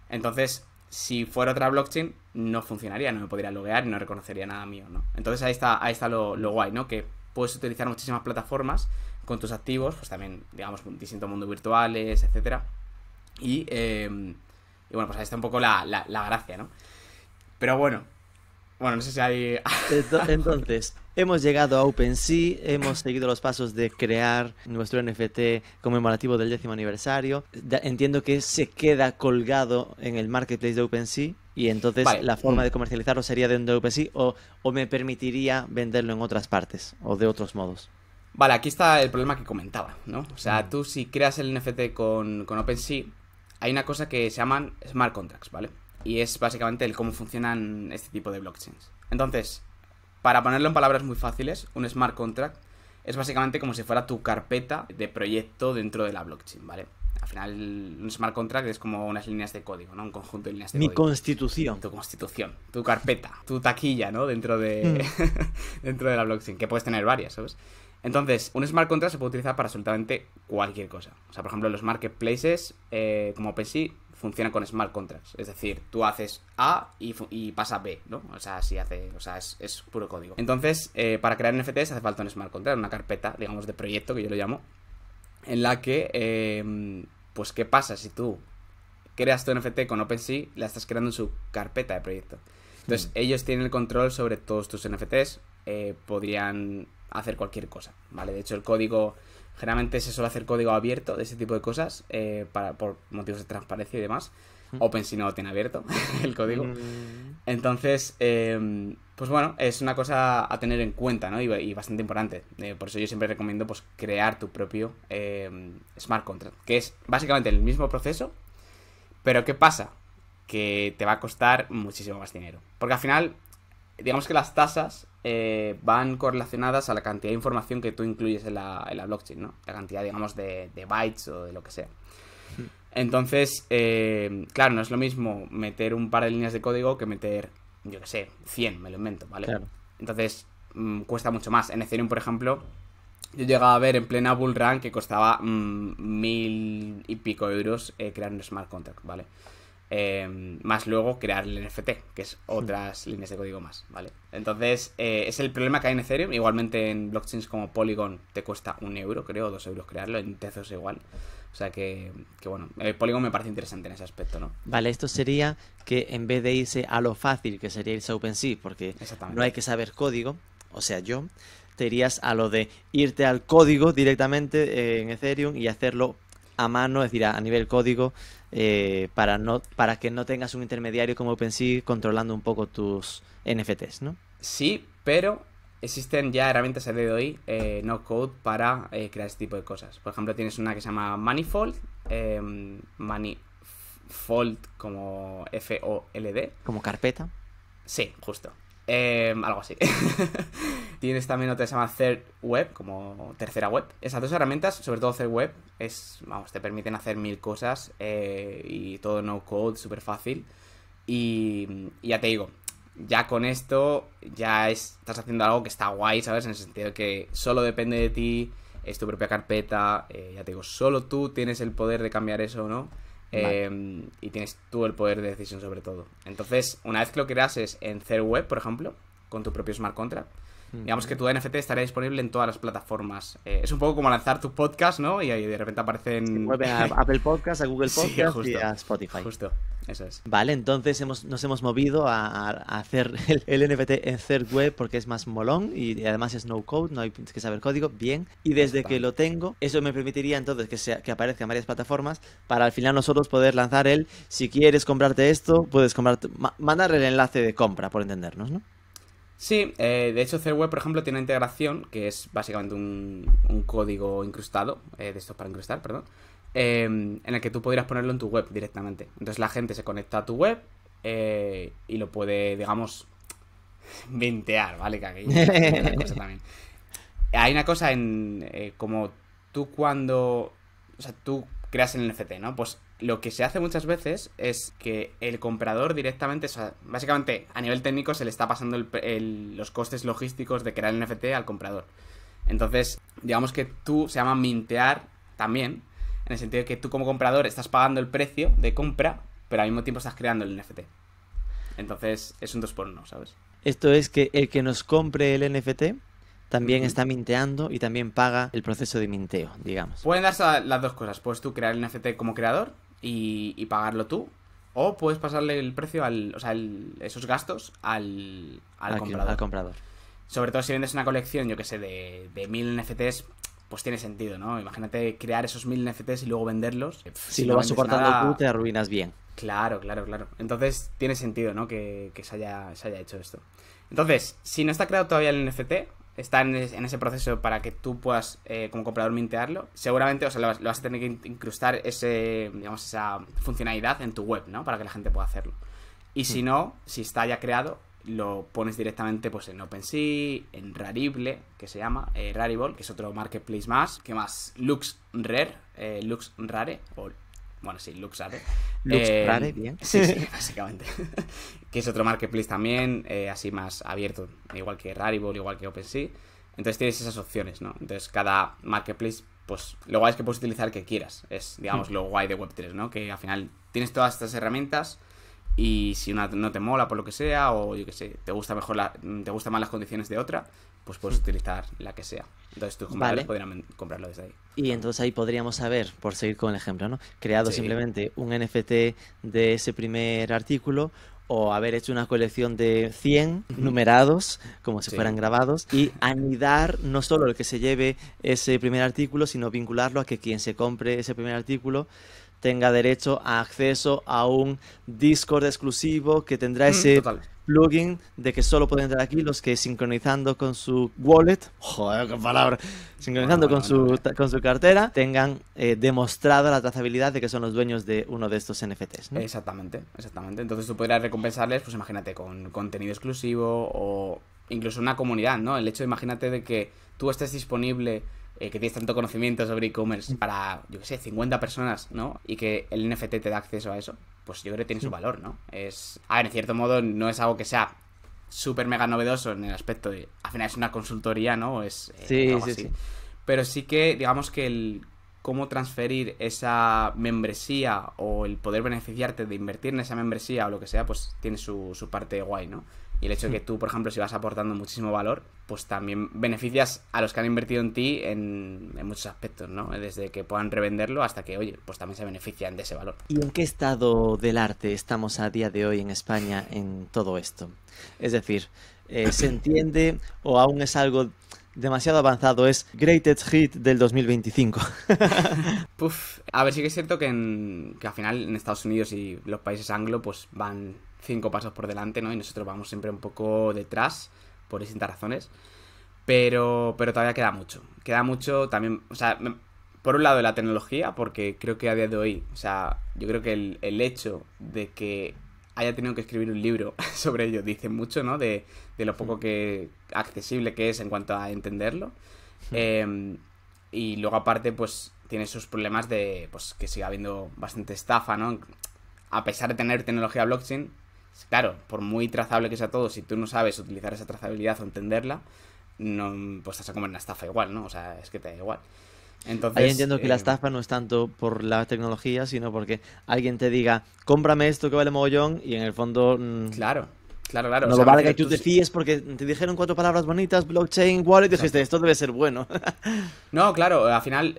Entonces, si fuera otra blockchain, no funcionaría, no me podría loguear y no reconocería nada mío, ¿no? Entonces ahí está lo guay, ¿no? Que puedes utilizar muchísimas plataformas con tus activos, pues también, digamos, distintos mundos virtuales, etcétera. Y bueno, pues ahí está un poco la gracia, ¿no? Pero bueno, no sé si hay... Entonces, hemos llegado a OpenSea, hemos seguido los pasos de crear nuestro NFT conmemorativo del 10º aniversario. Entiendo que se queda colgado en el marketplace de OpenSea y entonces Vale. la forma de comercializarlo sería dentro de OpenSea o me permitiría venderlo en otras partes o de otros modos. Vale, aquí está el problema que comentaba, ¿no? O sea, tú si creas el NFT con OpenSea, hay una cosa que se llaman smart contracts, ¿vale? Y es básicamente el cómo funcionan este tipo de blockchains. Entonces, para ponerlo en palabras muy fáciles, un smart contract es básicamente como si fuera tu carpeta de proyecto dentro de la blockchain, ¿vale? Al final, un smart contract es como unas líneas de código, ¿no? Un conjunto de líneas de código. Mi constitución. Tu constitución, tu carpeta, tu taquilla, ¿no? Dentro de la blockchain, que puedes tener varias, ¿sabes? Entonces, un smart contract se puede utilizar para absolutamente cualquier cosa. O sea, por ejemplo, los marketplaces, como OpenSea, funcionan con smart contracts. Es decir, tú haces A y pasa B, ¿no? O sea, es puro código. Entonces, para crear NFTs hace falta un smart contract, una carpeta, digamos, de proyecto, que yo lo llamo, en la que, pues, ¿qué pasa si tú creas tu NFT con OpenSea? La estás creando en su carpeta de proyecto. Entonces, ellos tienen el control sobre todos tus NFTs, podrían hacer cualquier cosa, ¿vale? De hecho, el código, generalmente se suele hacer código abierto de ese tipo de cosas, por motivos de transparencia y demás. OpenSea no lo tiene abierto, el código. Entonces, pues bueno, es una cosa a tener en cuenta, ¿no? Y bastante importante. Por eso yo siempre recomiendo, pues, crear tu propio smart contract, que es básicamente el mismo proceso, pero ¿qué pasa? Que te va a costar muchísimo más dinero. Porque al final, digamos que las tasas van correlacionadas a la cantidad de información que tú incluyes en la blockchain, ¿no? La cantidad, digamos, de bytes o de lo que sea. Entonces, claro, no es lo mismo meter un par de líneas de código que meter, yo qué sé, 100, me lo invento, ¿vale? Claro. Entonces, cuesta mucho más. En Ethereum, por ejemplo, yo llegaba a ver en plena bull run que costaba 1.000 y pico euros crear un smart contract, ¿vale? Más luego crear el NFT, que es otras líneas de código más, ¿vale? Entonces, es el problema que hay en Ethereum. Igualmente en blockchains como Polygon te cuesta 1 euro, creo, o 2 euros crearlo, en Tezos igual. O sea que bueno, Polygon me parece interesante en ese aspecto, ¿no? Vale, esto sería que en vez de irse a lo fácil, que sería irse a OpenSea, porque no hay que saber código, o sea, te irías a lo de irte al código directamente en Ethereum y hacerlo a mano, es decir, a nivel código, para que no tengas un intermediario como OpenSea controlando un poco tus NFTs, ¿no? Sí, pero existen ya herramientas a día de hoy, no code, para crear este tipo de cosas. Por ejemplo, tienes una que se llama Manifold, Manifold como F-O-L-D. Como carpeta. Sí, justo. Algo así. Tienes también otra que se llama Third Web, como tercera web. Esas dos herramientas, sobre todo Third Web, te permiten hacer 1000 cosas, y todo no code, súper fácil. Y ya te digo, ya con esto ya estás haciendo algo que está guay, ¿sabes? En el sentido de que solo depende de ti, es tu propia carpeta, ya te digo, solo tú tienes el poder de cambiar eso, ¿no? Vale. Y tienes tú el poder de decisión sobre todo. Entonces, una vez que lo creas en Third Web, por ejemplo, con tu propio smart contract, digamos que tu NFT estaría disponible en todas las plataformas. Es un poco como lanzar tu podcast, ¿no? Y ahí de repente aparecen... Se mueve a Apple Podcast, a Google Podcast, sí, justo, y a Spotify. Justo, eso es. Vale, entonces nos hemos movido a hacer el NFT en Third Web porque es más molón y además es no code, no hay que saber código, bien. Y desde que lo tengo, eso me permitiría entonces que aparezca en varias plataformas para al final nosotros poder lanzar si quieres comprarte esto, puedes mandar el enlace de compra, por entendernos, ¿no? Sí, de hecho Third Web, por ejemplo, tiene una integración que es básicamente un código incrustado, de estos para incrustar, perdón, en el que tú podrías ponerlo en tu web directamente. Entonces la gente se conecta a tu web y lo puede, digamos, mintear, ¿vale? Que aquí hay una cosa también. Hay una cosa como tú cuando... O sea, tú creas el NFT, ¿no? Pues lo que se hace muchas veces es que el comprador directamente, o sea, básicamente a nivel técnico se le está pasando los costes logísticos de crear el NFT al comprador. Entonces, digamos que se llama mintear también, en el sentido de que tú como comprador estás pagando el precio de compra, pero al mismo tiempo estás creando el NFT. Entonces, es un 2x1, ¿sabes? Esto es que el que nos compre el NFT también está minteando y también paga el proceso de minteo, digamos. Pueden darse las dos cosas. Puedes tú crear el NFT como creador y pagarlo tú. O puedes pasarle el precio, esos gastos al comprador. Al comprador. Sobre todo si vendes una colección, yo que sé, de 1000 NFTs, pues tiene sentido, ¿no? Imagínate crear esos 1000 NFTs y luego venderlos. Si lo vas soportando tú, te arruinas bien. Claro. Entonces tiene sentido, ¿no? Que se haya hecho esto. Entonces, si no está creado todavía el NFT, está en ese proceso para que tú puedas, como comprador, mintearlo, seguramente, o sea, lo vas a tener que incrustar esa funcionalidad en tu web, ¿no? Para que la gente pueda hacerlo. Y si no, si está ya creado, lo pones directamente pues en OpenSea, en Rarible, que se llama, Rarible, que es otro marketplace más. ¿Qué más? LuxRare, LuxRare, o... Bueno, sí, LuxRare. LuxRare, bien. Sí, básicamente. Que es otro marketplace también, así más abierto, igual que Rarible, igual que OpenSea. Entonces tienes esas opciones, ¿no? Entonces cada marketplace, pues lo guay es que puedes utilizar el que quieras. Es, digamos, lo guay de Web3, ¿no? Que al final tienes todas estas herramientas y si una no te mola por lo que sea, o yo que sé, te gusta más las condiciones de otra, pues puedes utilizar la que sea. Entonces tus compradores podrían comprarlo desde ahí. Y entonces ahí podríamos haber, por seguir con el ejemplo, ¿no? Creado simplemente un NFT de ese primer artículo, o haber hecho una colección de 100 numerados, como si fueran grabados, y anidar no solo el que se lleve ese primer artículo, sino vincularlo a que quien se compre ese primer artículo tenga derecho a acceso a un Discord exclusivo que tendrá ese plugin de que solo pueden entrar aquí los que, sincronizando con su wallet, joder, qué palabra, sincronizando con su cartera, tengan demostrada la trazabilidad de que son los dueños de uno de estos NFTs, ¿no? Exactamente. Entonces tú podrías recompensarles, pues imagínate, con contenido exclusivo o incluso una comunidad, ¿no? El hecho, imagínate, de que tú estés disponible, que tienes tanto conocimiento sobre e-commerce para, yo qué sé, 50 personas, ¿no? Y que el NFT te da acceso a eso, pues yo creo que tiene su valor, ¿no? A ver, en cierto modo no es algo que sea súper mega novedoso en el aspecto de, al final es una consultoría, ¿no? Algo así. Pero sí que, digamos que cómo transferir esa membresía o el poder beneficiarte de invertir en esa membresía o lo que sea, pues tiene su parte guay, ¿no? Y el hecho de que tú, por ejemplo, si vas aportando muchísimo valor, pues también beneficias a los que han invertido en ti en muchos aspectos, ¿no? Desde que puedan revenderlo hasta que, oye, pues también se benefician de ese valor. ¿Y en qué estado del arte estamos a día de hoy en España en todo esto? Es decir, ¿se entiende o aún es algo demasiado avanzado? ¿Es Greatest Hit del 2025? A ver, sí que es cierto que al final en Estados Unidos y los países anglo pues van 5 pasos por delante, ¿no? Y nosotros vamos siempre un poco detrás por distintas razones. Pero todavía queda mucho también, o sea, por un lado la tecnología, porque creo que a día de hoy, o sea, yo creo que el hecho de que haya tenido que escribir un libro sobre ello dice mucho, ¿no? De lo poco que accesible que es en cuanto a entenderlo. Y luego aparte, pues tiene sus problemas de pues que siga habiendo bastante estafa, ¿no? A pesar de tener tecnología blockchain, claro, por muy trazable que sea todo, si tú no sabes utilizar esa trazabilidad o entenderla, no, pues te vas a comer una estafa igual, ¿no? O sea, es que te da igual. Entonces, ahí entiendo que la estafa no es tanto por la tecnología, sino porque alguien te diga, cómprame esto que vale mogollón, y en el fondo... Claro. No lo vale que tú te fíes porque te dijeron 4 palabras bonitas, blockchain, wallet, y dijiste, esto debe ser bueno. No, claro, al final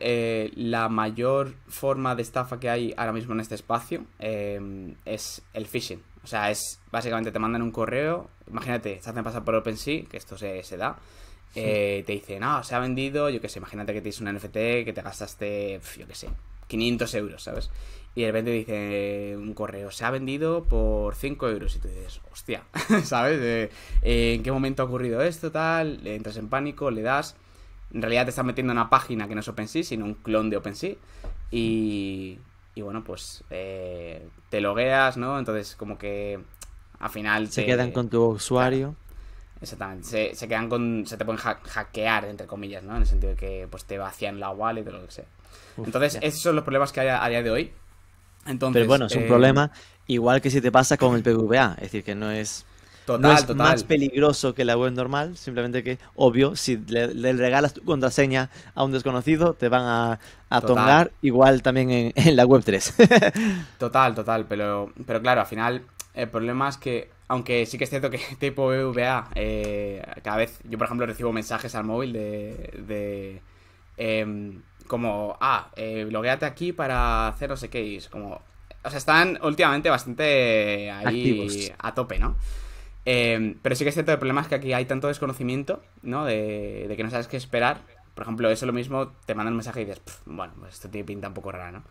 la mayor forma de estafa que hay ahora mismo en este espacio es el phishing. O sea, es básicamente te mandan un correo, imagínate, te hacen pasar por OpenSea, que esto se da, te dicen, se ha vendido, yo qué sé, imagínate que tienes un NFT que te gastaste, yo qué sé, 500 euros, ¿sabes? Y de repente dice un correo, se ha vendido por 5 euros. Y tú dices, hostia, ¿sabes? ¿En qué momento ha ocurrido esto? Tal, le entras en pánico, le das. En realidad te estás metiendo en una página que no es OpenSea, sino un clon de OpenSea. Y bueno, pues te logueas, ¿no? Entonces como que al final se quedan con tu usuario. Claro. Exactamente. Se quedan con... Se te pueden hackear, entre comillas, ¿no? En el sentido de que pues te vacían la wallet o lo que sea. Uf, Entonces, ya. esos son los problemas que hay a día de hoy. Pero Entonces, bueno, es un problema igual que si te pasa con el PVA. Es decir, que no total, es más total. peligroso que la web normal, simplemente que, obvio, si le regalas tu contraseña a un desconocido, te van a Total. tongar igual también en la web 3. Total, pero claro, al final el problema es que, aunque sí que es cierto que tipo BBVA, cada vez, yo por ejemplo recibo mensajes al móvil como, loguéate aquí para hacer no sé qué, y es como, o sea, están últimamente bastante ahí Activos. a tope, ¿no? Pero sí que es cierto, el problema es que aquí hay tanto desconocimiento, ¿no? De que no sabes qué esperar. Por ejemplo, eso lo mismo, te mandan un mensaje y dices, bueno, pues esto tiene pinta un poco rara, ¿no?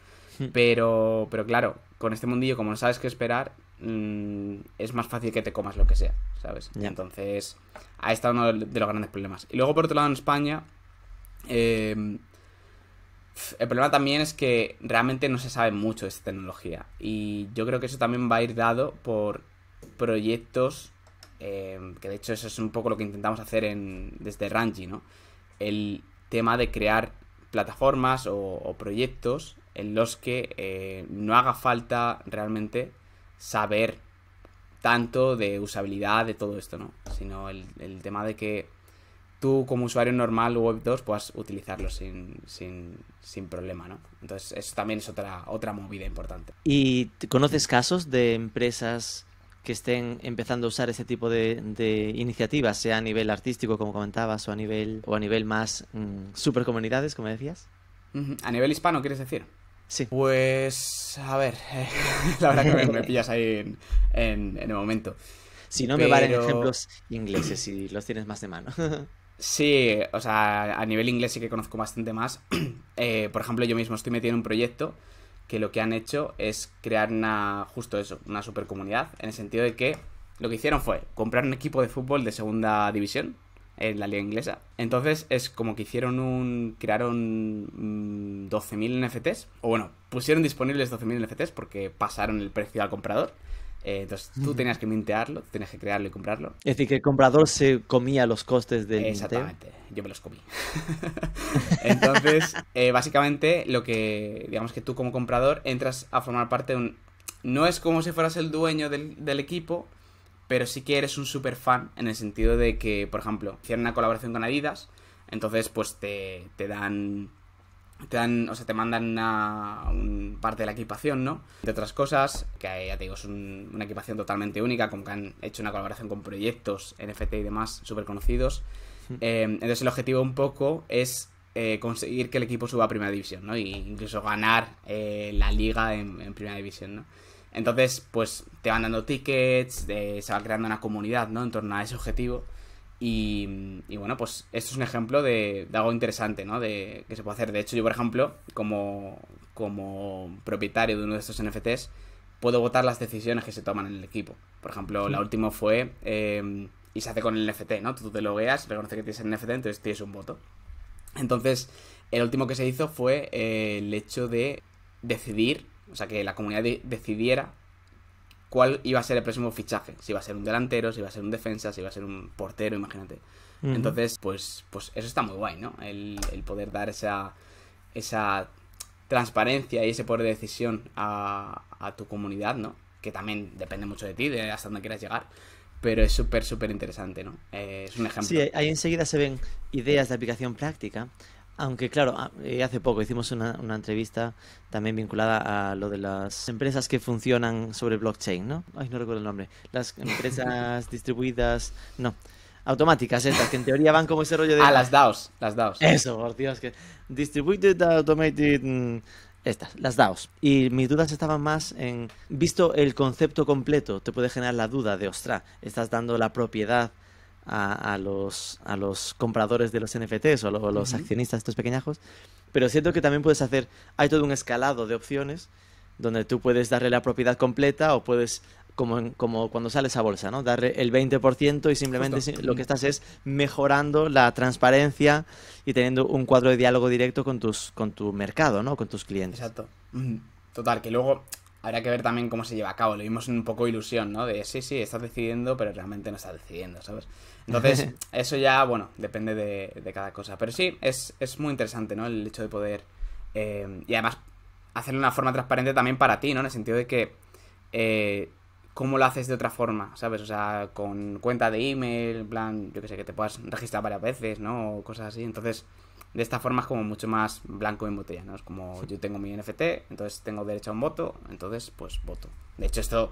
Pero claro, con este mundillo, como no sabes qué esperar, es más fácil que te comas lo que sea, ¿sabes? Ya. Entonces, ahí está uno de los grandes problemas. Y luego, por otro lado, en España, eh, el problema también es que realmente no se sabe mucho de esta tecnología. Y yo creo que eso también va a ir dado por proyectos, que de hecho eso es un poco lo que intentamos hacer desde Ranji, ¿no? El tema de crear plataformas o proyectos en los que no haga falta realmente saber tanto de usabilidad de todo esto, ¿no? Sino el tema de que tú como usuario normal web 2 puedas utilizarlo sin problema, ¿no? Entonces eso también es otra movida importante. ¿Y conoces casos de empresas que estén empezando a usar ese tipo de iniciativas, sea a nivel artístico, como comentabas, o a nivel más super comunidades, como decías? A nivel hispano, ¿quieres decir? Sí. Pues, a ver, la verdad que me pillas ahí en el momento. Si no me valen Pero ejemplos ingleses, si los tienes más de mano. sí, o sea, a nivel inglés sí que conozco bastante más. Por ejemplo, yo mismo estoy metido en un proyecto que lo que han hecho es crear justo eso, una super comunidad, en el sentido de que lo que hicieron fue comprar un equipo de fútbol de segunda división en la liga inglesa. Entonces es como que crearon 12.000 NFTs, o bueno, pusieron disponibles 12.000 NFTs porque pasaron el precio al comprador. Entonces tú tenías que mintearlo, tenías que crearlo y comprarlo. Es decir, que el comprador se comía los costes del minteo. Exactamente, yo me los comí. Entonces, básicamente, digamos que tú como comprador entras a formar parte de un... No es como si fueras el dueño del equipo, pero sí que eres un super fan en el sentido de que, por ejemplo, hicieron una colaboración con Adidas, entonces pues o sea, te mandan parte de la equipación, ¿no? De otras cosas, que ya te digo, es una equipación totalmente única, como que han hecho una colaboración con proyectos NFT y demás súper conocidos. Entonces el objetivo un poco es conseguir que el equipo suba a Primera División, ¿no? E incluso ganar la liga en Primera División, ¿no? Entonces, pues te van dando tickets, se va creando una comunidad, ¿no? En torno a ese objetivo. Y bueno, pues esto es un ejemplo de algo interesante, ¿no? Que se puede hacer. De hecho, yo, por ejemplo, como propietario de uno de estos NFTs, puedo votar las decisiones que se toman en el equipo. Por ejemplo, la última fue... y se hace con el NFT, ¿no? Tú te logueas, reconoce que tienes el NFT, entonces tienes un voto. Entonces, el último que se hizo fue el hecho de decidir, o sea, que la comunidad decidiera cuál iba a ser el próximo fichaje. Si iba a ser un delantero, si iba a ser un defensa, si iba a ser un portero, imagínate. Entonces, pues eso está muy guay, ¿no? El poder dar esa transparencia y ese poder de decisión a tu comunidad, ¿no? Que también depende mucho de ti, de hasta dónde quieras llegar. Pero es súper interesante, ¿no? Es un ejemplo. Sí, ahí enseguida se ven ideas de aplicación práctica. Aunque claro, hace poco hicimos una entrevista también vinculada a lo de las empresas que funcionan sobre blockchain, ¿no? Ay, no recuerdo el nombre. Las empresas distribuidas, no, automáticas estas, que en teoría van como ese rollo de... Las DAOs, las DAOs. Eso, por Dios, que... Distributed Automated... Estas, las DAOs. Y mis dudas estaban más en... Visto el concepto completo, te puede generar la duda de, ostras, estás dando la propiedad a los compradores de los NFTs o a los accionistas, estos pequeñajos, pero siento que también puedes hacer, hay todo un escalado de opciones donde tú puedes darle la propiedad completa o puedes, como cuando sales a bolsa, ¿no? Darle el 20% y simplemente lo que estás es mejorando la transparencia y teniendo un cuadro de diálogo directo con tu mercado, ¿no? Con tus clientes. Exacto. Total, que luego habría que ver también cómo se lleva a cabo. Lo vimos un poco ilusión, ¿no? De sí, estás decidiendo, pero realmente no estás decidiendo, ¿sabes? Entonces, eso ya, bueno, depende de cada cosa. Pero sí, es muy interesante, ¿no? El hecho de poder... y además, hacerlo de una forma transparente también para ti, ¿no? En el sentido de que... ¿cómo lo haces de otra forma? ¿Sabes? O sea, con cuenta de email, en plan, yo que sé, que te puedas registrar varias veces, ¿no? O cosas así. Entonces, de esta forma es como mucho más blanco en botella, ¿no? Es como yo tengo mi NFT, entonces tengo derecho a un voto, entonces pues voto. De hecho, esto,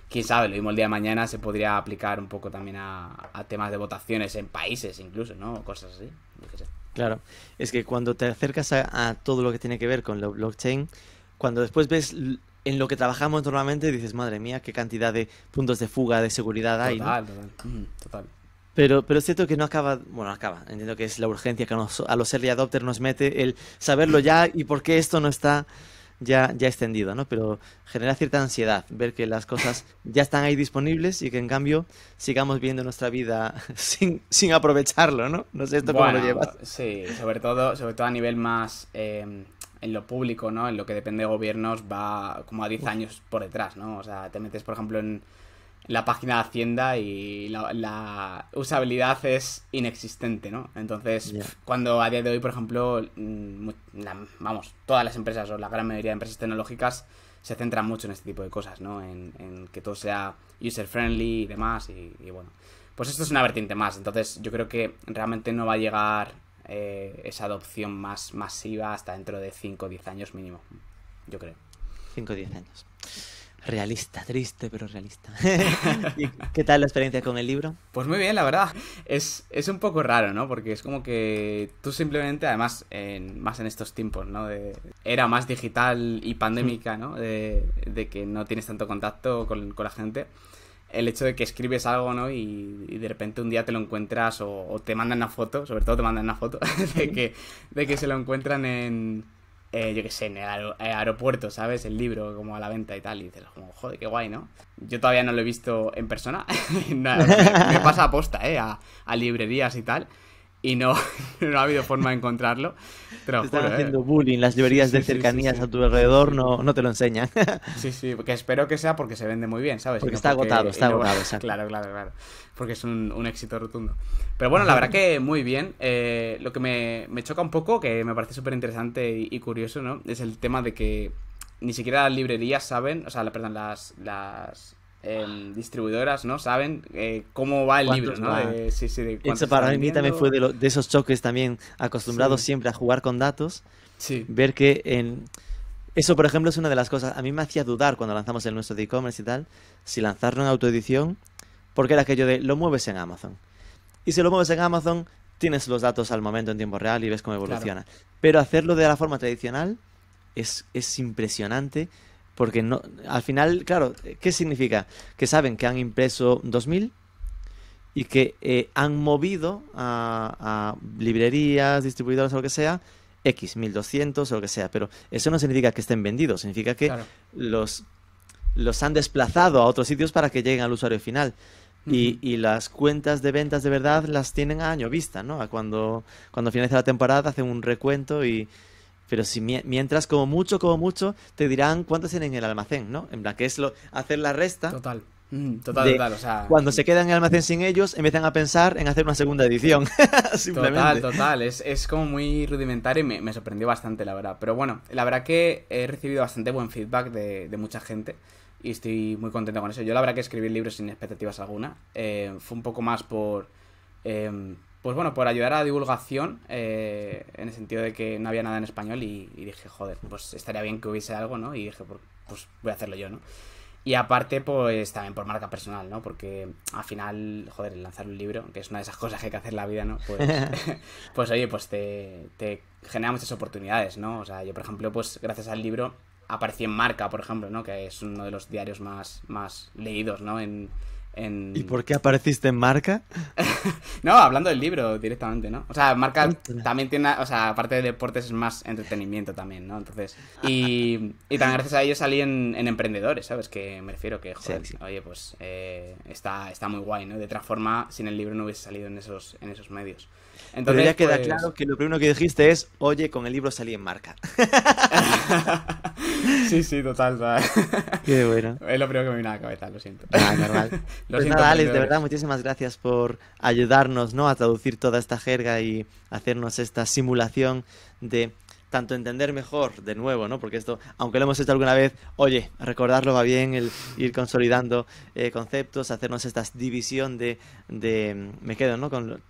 quién sabe, lo mismo el día de mañana se podría aplicar un poco también a temas de votaciones en países incluso, ¿no? Cosas así, yo qué sé. Claro, es que cuando te acercas a todo lo que tiene que ver con la blockchain, cuando después ves en lo que trabajamos normalmente, dices, madre mía, qué cantidad de puntos de fuga de seguridad hay, ¿no? Total, total. Total. Pero es cierto que no acaba, bueno, acaba, entiendo que es la urgencia que a los early adopters nos mete el saberlo ya y por qué esto no está ya extendido, ¿no? Pero genera cierta ansiedad ver que las cosas ya están ahí disponibles y que en cambio sigamos viendo nuestra vida sin aprovecharlo, ¿no? No sé esto cómo lo Bueno, llevas. sí, sobre todo a nivel más en lo público, ¿no? En lo que depende de gobiernos va como a 10 años por detrás, ¿no? O sea, te metes, por ejemplo, en la página de Hacienda y la usabilidad es inexistente, ¿no? Entonces, Ya. cuando a día de hoy, por ejemplo, vamos, todas las empresas o la gran mayoría de empresas tecnológicas se centran mucho en este tipo de cosas, ¿no? En que todo sea user-friendly y demás y bueno. Pues esto es una vertiente más, entonces yo creo que realmente no va a llegar esa adopción más masiva hasta dentro de 5 o 10 años mínimo, yo creo. 5 o 10 años. Realista, triste, pero realista. ¿Y qué tal la experiencia con el libro? Pues muy bien, la verdad. Es un poco raro, ¿no? Porque es como que tú simplemente, además, más en estos tiempos, ¿no? De era más digital y pandémica, ¿no? De que no tienes tanto contacto con la gente. El hecho de que escribes algo, ¿no? Y de repente un día te lo encuentras o te mandan una foto, sobre todo te mandan una foto, de que se lo encuentran en... yo qué sé, en el aeropuerto, ¿sabes? El libro como a la venta y tal. Y dices, como, joder, qué guay, ¿no? Yo todavía no lo he visto en persona. Me pasa a posta, a librerías y tal. Y no, no ha habido forma de encontrarlo. Te lo Te están juro, haciendo bullying, las librerías de cercanías sí. a tu alrededor no te lo enseñan. Sí, porque espero que sea porque se vende muy bien, ¿sabes? Porque Y no está agotado, está y no- agotado, exacto. Claro. Porque es un éxito rotundo. Pero bueno, la verdad que muy bien. Lo que me choca un poco, que me parece súper interesante y curioso, ¿no? Es el tema de que ni siquiera las librerías saben, o sea, perdón, las distribuidoras, ¿no? Saben cómo va el libro, ¿Cuántos ¿no? van? De cuánto Eso se está para mí también fue vendiendo. de esos choques también acostumbrados Sí, siempre a jugar con datos, sí, ver que eso, por ejemplo, es una de las cosas, a mí me hacía dudar cuando lanzamos el nuestro de e-commerce y tal, si lanzarlo en autoedición, porque era aquello de lo mueves en Amazon. Y si lo mueves en Amazon, tienes los datos al momento en tiempo real y ves cómo claro. evoluciona. Pero hacerlo de la forma tradicional es impresionante porque no, al final, claro, ¿qué significa? Que saben que han impreso 2000 y que han movido a librerías, distribuidores o lo que sea, X, 1200 o lo que sea, pero eso no significa que estén vendidos, significa que Claro. los, los han desplazado a otros sitios para que lleguen al usuario final. Ujú. Y las cuentas de ventas de verdad las tienen a año vista, ¿no? A cuando finaliza la temporada hacen un recuento y... Pero si mientras, como mucho, te dirán cuántos tienen en el almacén, ¿no? En plan, que es hacer la resta Total. de O sea, cuando se quedan en el almacén sin ellos, empiezan a pensar en hacer una segunda edición. Simplemente. total, es como muy rudimentario y me sorprendió bastante, la verdad. Pero bueno, la verdad que he recibido bastante buen feedback de mucha gente y estoy muy contento con eso. Yo la verdad que escribí el libro sin expectativas alguna. Fue un poco más pues bueno, por ayudar a la divulgación, en el sentido de que no había nada en español y dije, joder, pues estaría bien que hubiese algo, ¿no? Y dije, pues voy a hacerlo yo, ¿no? Y aparte, pues también por marca personal, ¿no? Porque al final, joder, el lanzar un libro, que es una de esas cosas que hay que hacer en la vida, ¿no? Pues, pues oye, pues te genera muchas oportunidades, ¿no? O sea, yo, por ejemplo, pues gracias al libro aparecí en Marca, por ejemplo, ¿no? Que es uno de los diarios más leídos, ¿no? En ¿Y por qué apareciste en Marca? No, hablando del libro directamente, ¿no? O sea, Marca también tiene, o sea, aparte de deportes es más entretenimiento también, ¿no? Entonces, y también gracias a ello salí en Emprendedores, ¿sabes? Que me refiero que, joder, sí. Oye, pues está muy guay, ¿no? De otra forma, sin el libro no hubiese salido en esos medios. Entonces, pero ya queda claro que lo primero que dijiste es, oye, con el libro salí en Marca. Sí, total, ¿sabes? Qué bueno. Es lo primero que me viene a la cabeza, lo siento. Normal. Pues nada, Alex, de verdad, muchísimas gracias por ayudarnos, ¿no? A traducir toda esta jerga y hacernos esta simulación de tanto entender mejor, de nuevo, ¿no? Porque esto, aunque lo hemos hecho alguna vez, oye, recordarlo va bien, el ir consolidando conceptos, hacernos esta división de me quedo, ¿no? Con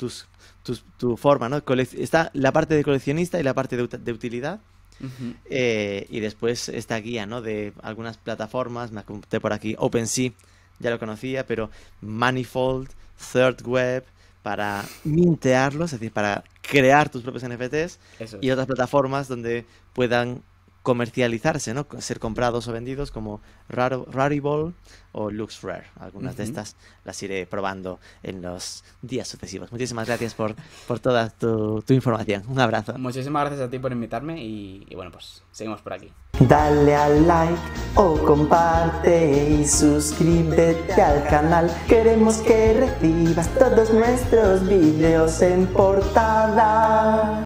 tu forma, ¿no? Está la parte de coleccionista y la parte de utilidad. Uh-huh. Y después esta guía, ¿no? De algunas plataformas, me apunté por aquí, OpenSea, ya lo conocía, pero Manifold, Third Web, para mintearlos, es decir, para crear tus propios NFTs, y otras plataformas donde puedan comercializarse, ¿no? Ser comprados o vendidos, como Rarible o LuxRare. Algunas de estas las iré probando en los días sucesivos. Muchísimas gracias por toda tu información. Un abrazo. Muchísimas gracias a ti por invitarme y bueno, pues seguimos por aquí. Dale al like o comparte y suscríbete al canal. Queremos que recibas todos nuestros vídeos en portada.